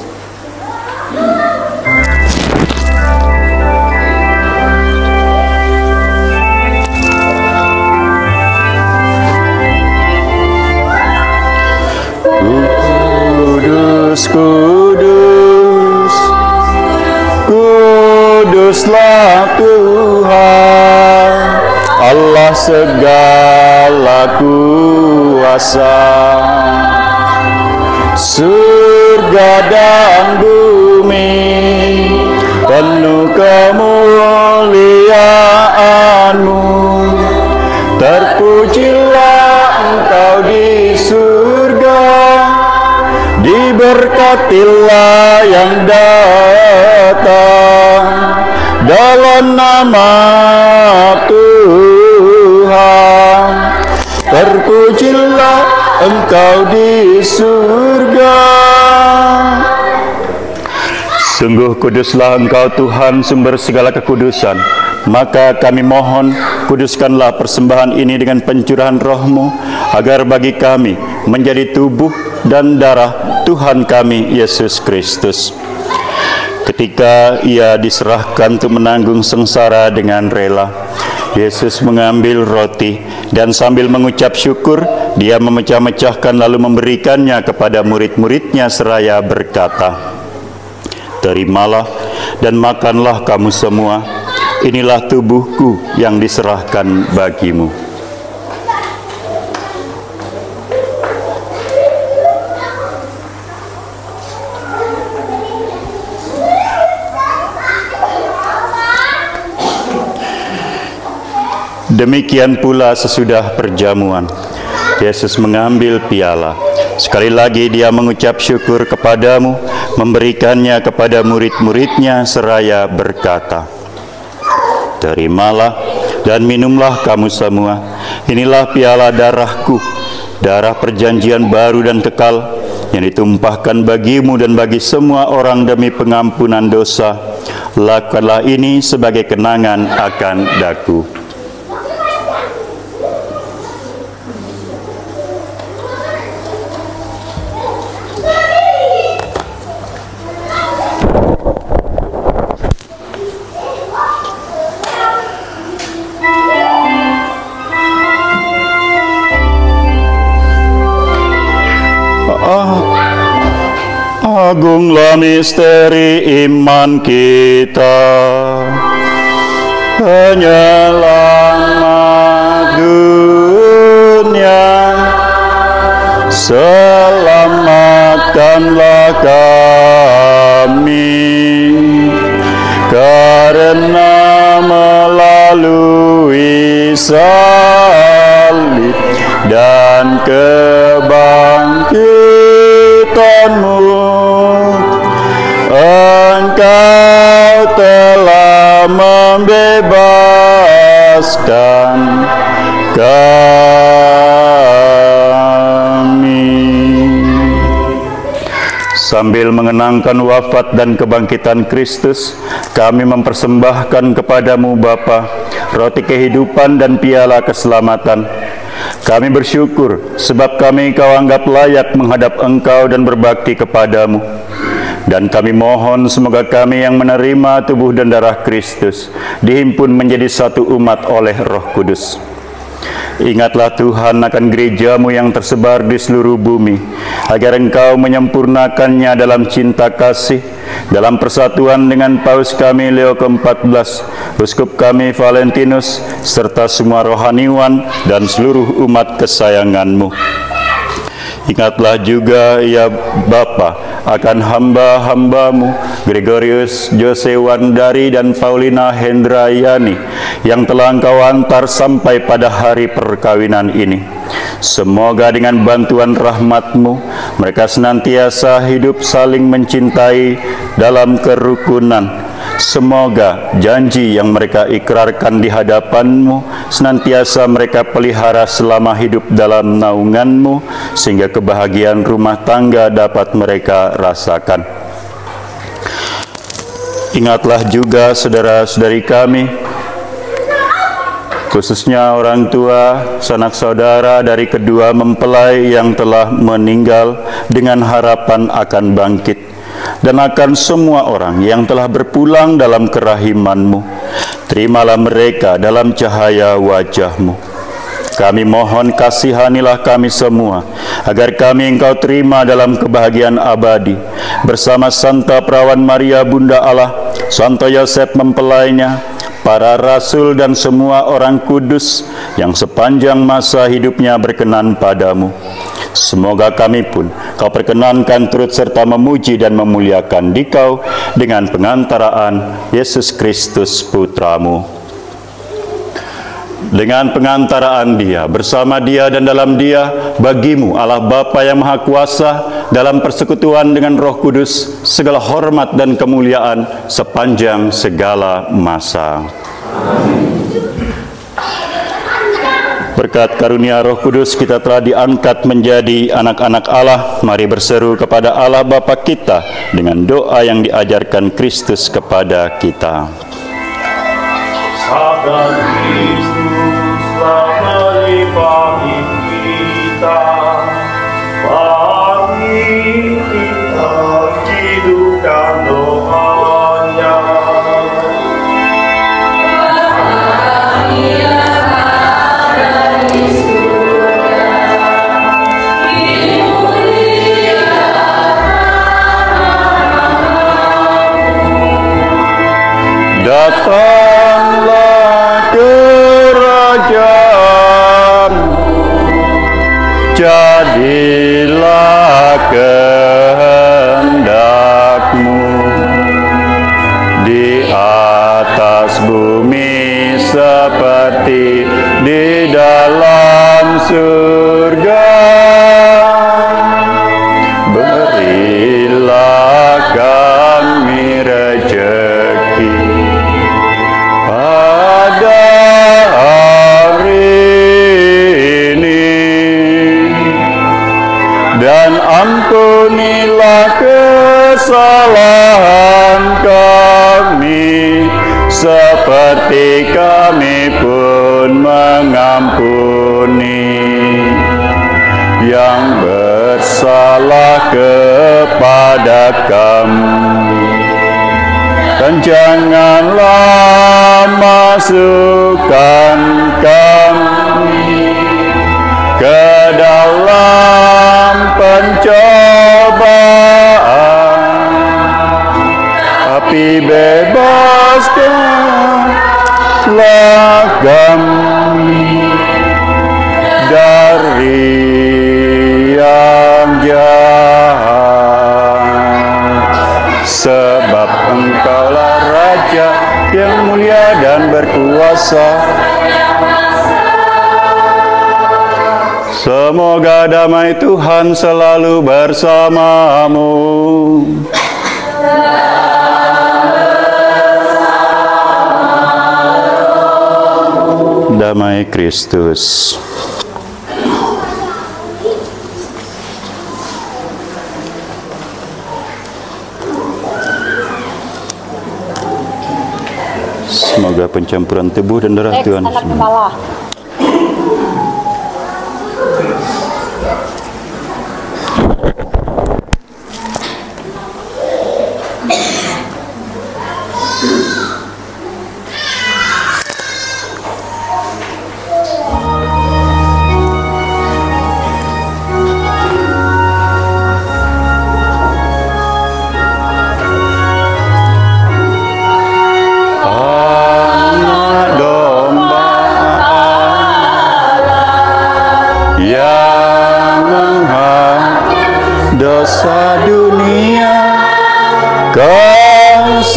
Kudus, kudus, kuduslah Tuhan, Allah segala kuasa. Surga dan bumi penuh kemuliaan-Mu. Terpujilah Engkau di surga, diberkatilah yang datang dalam nama Tuhan. Terpujilah Engkau di surga. Sungguh kuduslah Engkau Tuhan, sumber segala kekudusan. Maka kami mohon, kuduskanlah persembahan ini dengan pencurahan Roh-Mu, agar bagi kami menjadi tubuh dan darah Tuhan kami Yesus Kristus. Ketika Ia diserahkan untuk menanggung sengsara dengan rela, Yesus mengambil roti dan sambil mengucap syukur, Dia memecah-mecahkan lalu memberikannya kepada murid-muridnya seraya berkata, "Terimalah dan makanlah kamu semua. Inilah tubuhku yang diserahkan bagimu." Demikian pula sesudah perjamuan, Yesus mengambil piala. Sekali lagi Dia mengucap syukur kepadamu, memberikannya kepada murid-muridnya seraya berkata, "Terimalah dan minumlah kamu semua. Inilah piala darahku, darah perjanjian baru dan kekal, yang ditumpahkan bagimu dan bagi semua orang demi pengampunan dosa. Lakukanlah ini sebagai kenangan akan daku." Agunglah misteri iman kita, penyelamat dunia, selamatkanlah kami, karena melalui salib dan kebangkitan-Mu, Engkau telah membebaskan kami. Sambil mengenangkan wafat dan kebangkitan Kristus, kami mempersembahkan kepadamu Bapa, roti kehidupan dan piala keselamatan. Kami bersyukur sebab kami Kau anggap layak menghadap Engkau dan berbakti kepadamu. Dan kami mohon semoga kami yang menerima tubuh dan darah Kristus dihimpun menjadi satu umat oleh Roh Kudus. Ingatlah Tuhan akan gereja-Mu yang tersebar di seluruh bumi, agar Engkau menyempurnakannya dalam cinta kasih, dalam persatuan dengan Paus kami Leo ke-14, Uskup kami Valentinus, serta semua rohaniwan dan seluruh umat kesayangan-Mu. Ingatlah juga ya Bapa akan hamba-hamba-Mu Gregorius Josewandari dan Paulina Hendrayani yang telah Engkau antar sampai pada hari perkawinan ini. Semoga dengan bantuan rahmat-Mu mereka senantiasa hidup saling mencintai dalam kerukunan. Semoga janji yang mereka ikrarkan di hadapan-Mu senantiasa mereka pelihara selama hidup dalam naungan-Mu, sehingga kebahagiaan rumah tangga dapat mereka rasakan. Ingatlah juga saudara-saudari kami, khususnya orang tua, sanak saudara dari kedua mempelai yang telah meninggal, dengan harapan akan bangkit, dan akan semua orang yang telah berpulang dalam kerahiman-Mu. Terimalah mereka dalam cahaya wajah-Mu. Kami mohon kasihanilah kami semua, agar kami Engkau terima dalam kebahagiaan abadi, bersama Santa Perawan Maria Bunda Allah, Santo Yosef mempelainya, para rasul dan semua orang kudus yang sepanjang masa hidupnya berkenan padamu. Semoga kami pun Kau perkenankan turut serta memuji dan memuliakan Dikau dengan pengantaraan Yesus Kristus Putramu. Dengan pengantaraan Dia, bersama Dia dan dalam Dia, bagimu Allah Bapa yang Maha Kuasa, dalam persekutuan dengan Roh Kudus, segala hormat dan kemuliaan sepanjang segala masa. Berkat karunia Roh Kudus kita telah diangkat menjadi anak-anak Allah. Mari berseru kepada Allah Bapa kita dengan doa yang diajarkan Kristus kepada kita. Sabda Kristuslah melimpahi kita, bagi kita hidupkan doanya. Datanglah kerajaan, jadilah kehendak-Mu di atas bumi seperti di dalam surga. Berilah kami rezeki pada hari ini, dan ampunilah kesalahan kami seperti kami pun mengampuni yang bersalah kepada kami. Dan janganlah masukkan kami ke dalam pencobaan, tapi bebaskanlah kami dari yang jahat. Sebab Engkaulah Raja yang mulia dan berkuasa. Semoga damai Tuhan selalu bersamamu. Damai Kristus. Semoga pencampuran tubuh dan darah Tuhan anak kepala. dosa dunia, kasihanilah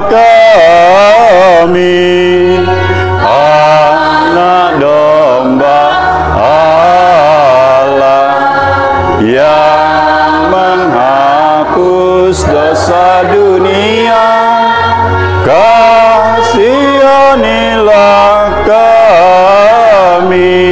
kami, anak domba Allah yang menghapus dosa dunia, kasihanilah kami.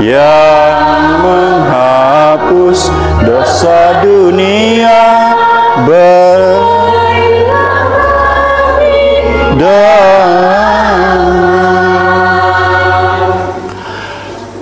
Yang menghapus dosa dunia,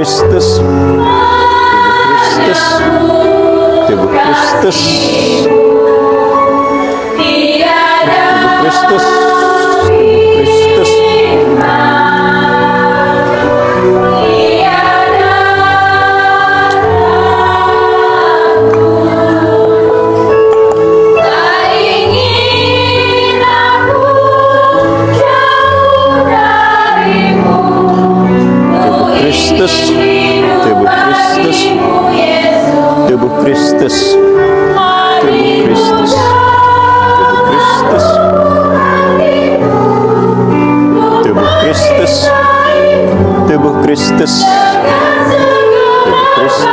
Kristus, tubuh Kristus, tubuh Kristus, Kristus. Kristus, tubuh Kristus, tubuh Kristus, tubuh Kristus, tubuh Kristus, tubuh Kristus, tubuh Kristus,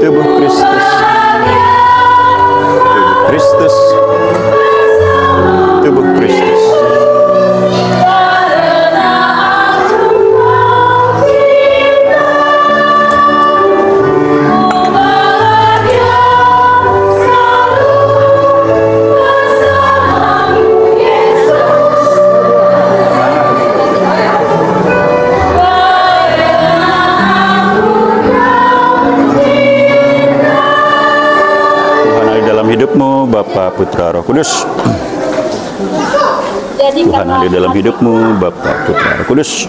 tubuh Kristus, tubuh Kristus, tubuh Kristus. Hidupmu Bapa, Putra, Roh Kudus. Tuhan hadir dalam hidupmu Bapa, Putra, Roh Kudus.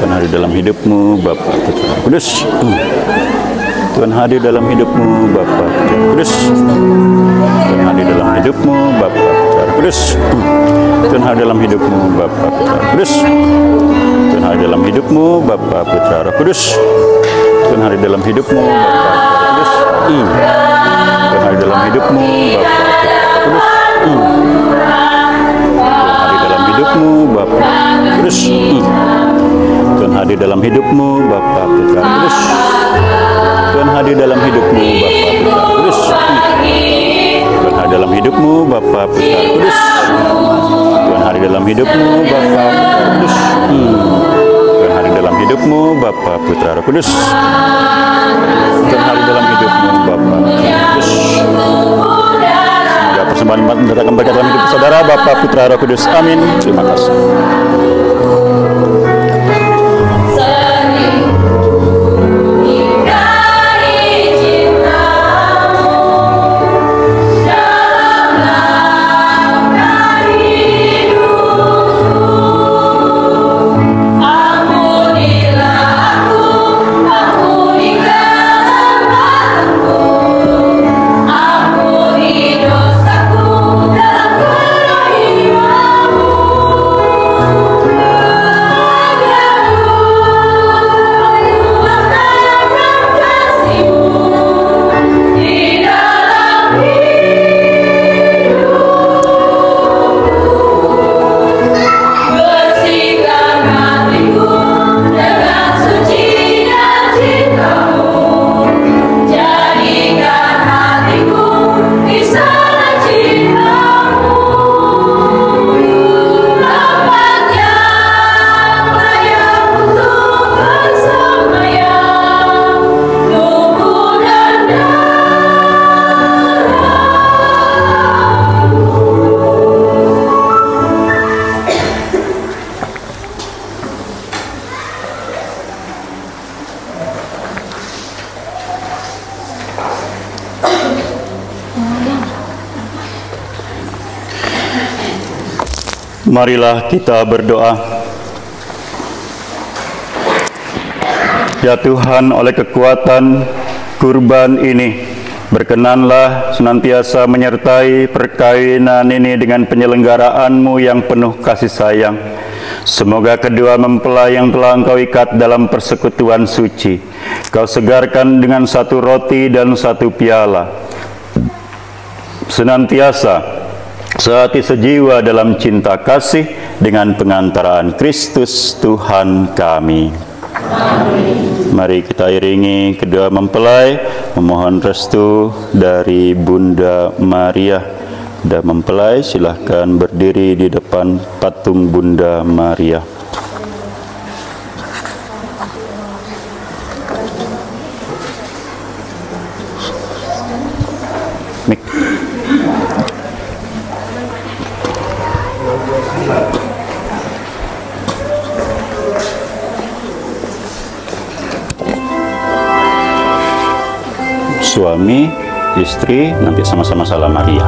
Tuhan hadir dalam hidupmu Bapa, Putra, Roh Kudus. Tuhan hadir dalam hidupmu Bapa, Putra, Roh Kudus. Tuhan hadir dalam hidupmu Bapa, Putra, Roh Kudus. Tuhan hadir dalam hidupmu Bapa, Putra, Roh Kudus. Tuhan hadir dalam hidupmu Bapa, Putra, Roh Kudus. Tuhan hadir dalam hidupmu Bapa, Kudus. Tuhan hadir dalam hidupmu Bapa, Kudus. Tuhan hadir dalam hidupmu Bapa, Putra, Kudus. Tuhan hadir dalam hidupmu Bapa, Putra, Kudus. Tuhan hadir dalam hidupmu Bapa, Putra, Kudus. Tuhan hadir dalam hidupmu Bapa, Putra, Kudus. Tuhan hadir dalam hidupmu Bapa, Putra, Roh Kudus. Tuhan hadir dalam hidupmu Bapa, Kudus. Semoga persembahan umat mendatangkan berkat dalam hidup saudara Bapa, Putra, Roh Kudus. Amin. Terima kasih. Marilah kita berdoa. Ya Tuhan, oleh kekuatan kurban ini, berkenanlah senantiasa menyertai perkawinan ini dengan penyelenggaraan-Mu yang penuh kasih sayang. Semoga kedua mempelai yang telah Engkau ikat dalam persekutuan suci, Kau segarkan dengan satu roti dan satu piala, senantiasa sehati sejiwa dalam cinta kasih dengan pengantaraan Kristus Tuhan kami. Amin. Mari kita iringi kedua mempelai memohon restu dari Bunda Maria. Bunda mempelai silahkan berdiri di depan patung Bunda Maria. Mik. suami, istri, nanti sama-sama salam Maria.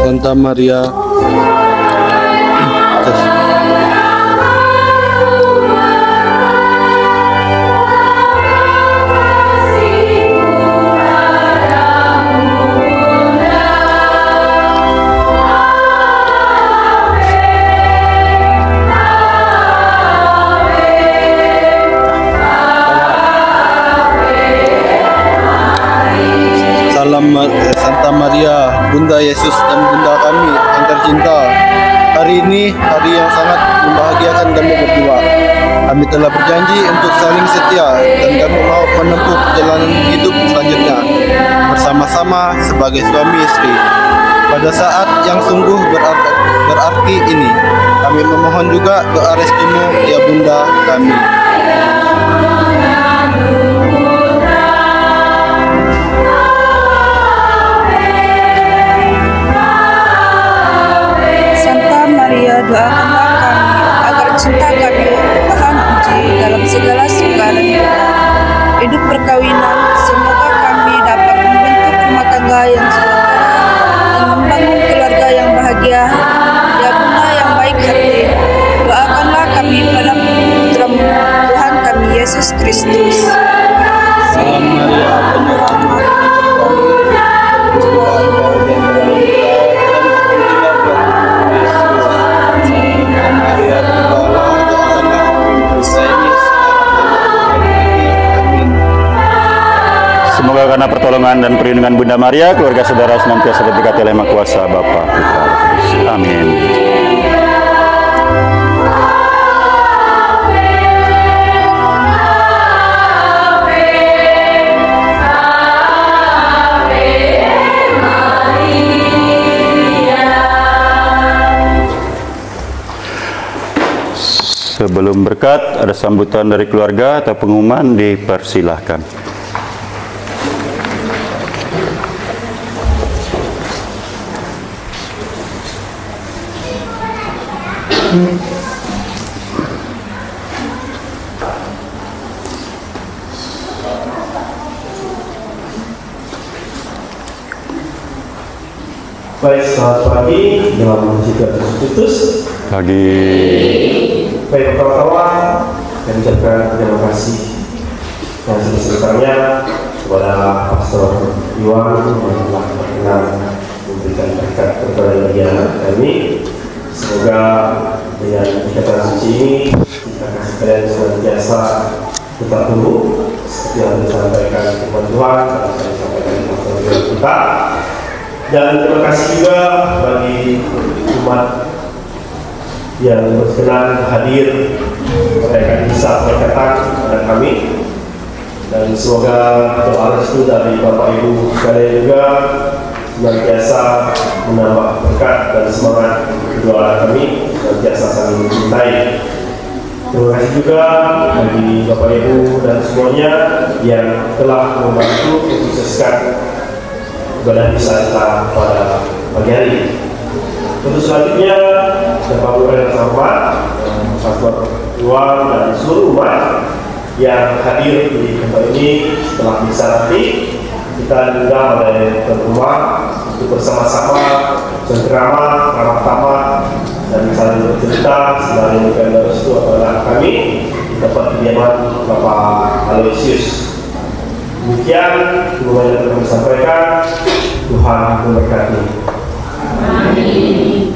Santa Maria, Santa Maria, Bunda Yesus dan Bunda kami yang tercinta. Hari ini hari yang sangat membahagiakan kami berdua. Kami telah berjanji untuk saling setia dan kami mau menempuh perjalanan hidup selanjutnya bersama-sama sebagai suami istri. Pada saat yang sungguh berarti ini, kami memohon juga doa restumu ya Bunda kami. Doakanlah kami agar cinta kami tahan uji dalam segala suka dan duka. Hidup perkawinan, semoga kami dapat membentuk rumah tangga yang sejahtera dan membangun keluarga yang bahagia. Ya Bunda yang baik hati, doakanlah kami pada putra-Mu Tuhan kami Yesus Kristus. Salam Maria, penuh rahmat, Semoga karena pertolongan dan perlindungan Bunda Maria, keluarga saudara senantiasa diberkati oleh Maha Kuasa Bapa, Putra, Roh Kudus. Amin. Sebelum berkat, ada sambutan dari keluarga atau pengumuman, dipersilahkan. Baik, selamat pagi, dalam juga Kristus. Pagi. Baik, pertama-tama kami ucapkan terima kasih yang sebesar-besarnya kepada Pastor Iwan yang telah berkenan memberikan berkat kepada kami. Semoga dengan ikatan suci ini kita kasih kalian senantiasa tetap tumbuh seperti yang disampaikan firman Tuhan dan saya sampaikan di Pastor kita. Dan terima kasih juga bagi umat yang berkenan hadir merayakan misa perkatan kepada kami, dan semoga doa restu dari Bapak Ibu sekalian juga senantiasa menambah berkat dan semangat doa kami, senantiasa saling mencintai. Terima kasih juga bagi Bapak Ibu dan semuanya yang telah membantu mensukseskan ibadah misa kita pada pagi hari. Untuk selanjutnya, Bapak Ibu yang hormat, Pastor Iwan dan seluruh umat yang hadir di tempat ini setelah misa nanti, kita diundang oleh tuan rumah untuk bersama-sama cengkerama, ramah tamah, dan saling bercerita selain memberikan restu kepada kami di tempat kediaman Bapak Aloysius. Demikian semoga yang kami sampaikan. Tuhan memberkati. Amin.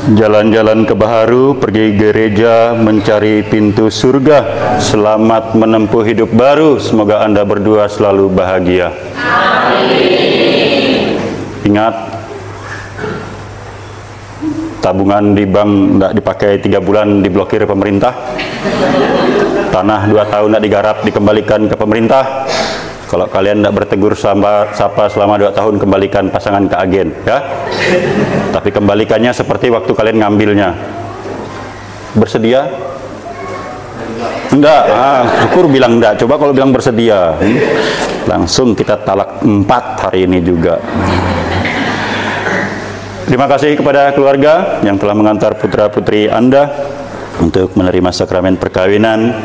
Jalan-jalan ke Baharu, pergi gereja, mencari pintu surga. Selamat menempuh hidup baru. Semoga Anda berdua selalu bahagia. Amin. Ingat, tabungan di bank nggak dipakai 3 bulan, diblokir pemerintah. tanah 2 tahun tidak digarap dikembalikan ke pemerintah. Kalau kalian tidak bertegur sapa selama 2 tahun, kembalikan pasangan ke agen, ya. Tapi kembalikannya seperti waktu kalian ngambilnya. Bersedia? Enggak, syukur bilang enggak. Coba kalau bilang bersedia, langsung kita talak 4 hari ini juga. Terima kasih kepada keluarga yang telah mengantar putra-putri Anda untuk menerima sakramen perkawinan.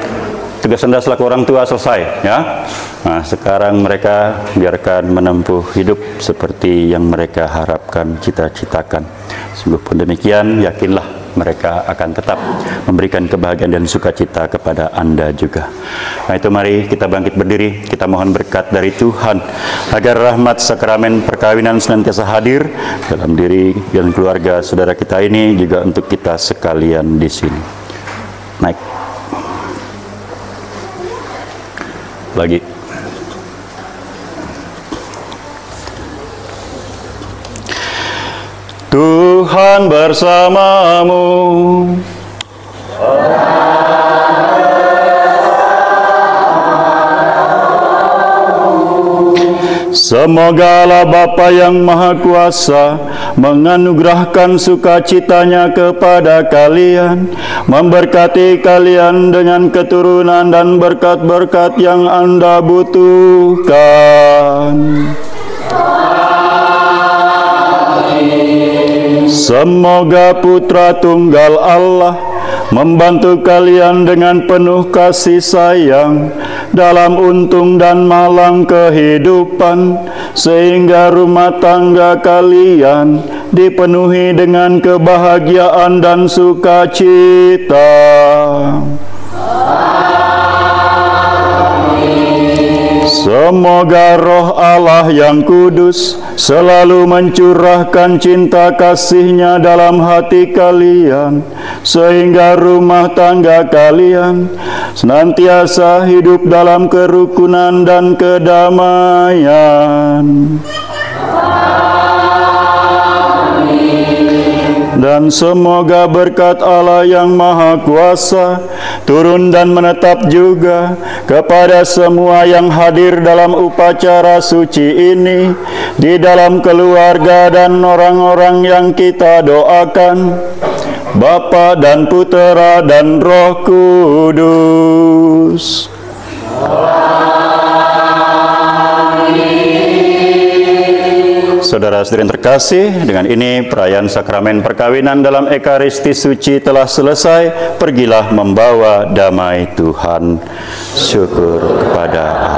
Tugas Anda selaku orang tua selesai, ya. Nah, sekarang mereka biarkan menempuh hidup seperti yang mereka harapkan, cita-citakan. Sungguh pun demikian, yakinlah mereka akan tetap memberikan kebahagiaan dan sukacita kepada Anda juga. Nah, itu mari kita bangkit berdiri, kita mohon berkat dari Tuhan agar rahmat sakramen perkawinan senantiasa hadir dalam diri dan keluarga saudara kita ini, juga untuk kita sekalian di sini. Naik lagi. Tuhan bersamamu. Semoga Allah Bapa yang Maha Kuasa menganugerahkan sukacitanya kepada kalian, memberkati kalian dengan keturunan dan berkat-berkat yang Anda butuhkan. Semoga Putra Tunggal Allah membantu kalian dengan penuh kasih sayang dalam untung dan malang kehidupan, sehingga rumah tangga kalian dipenuhi dengan kebahagiaan dan sukacita. Semoga roh Allah yang kudus selalu mencurahkan cinta kasih-Nya dalam hati kalian, sehingga rumah tangga kalian senantiasa hidup dalam kerukunan dan kedamaian. Dan semoga berkat Allah yang Maha Kuasa turun dan menetap juga kepada semua yang hadir dalam upacara suci ini, di dalam keluarga dan orang-orang yang kita doakan, Bapa dan Putera dan Roh Kudus. Saudara-saudari yang terkasih, dengan ini perayaan sakramen perkawinan dalam Ekaristi Suci telah selesai. Pergilah membawa damai Tuhan. Syukur kepada Allah.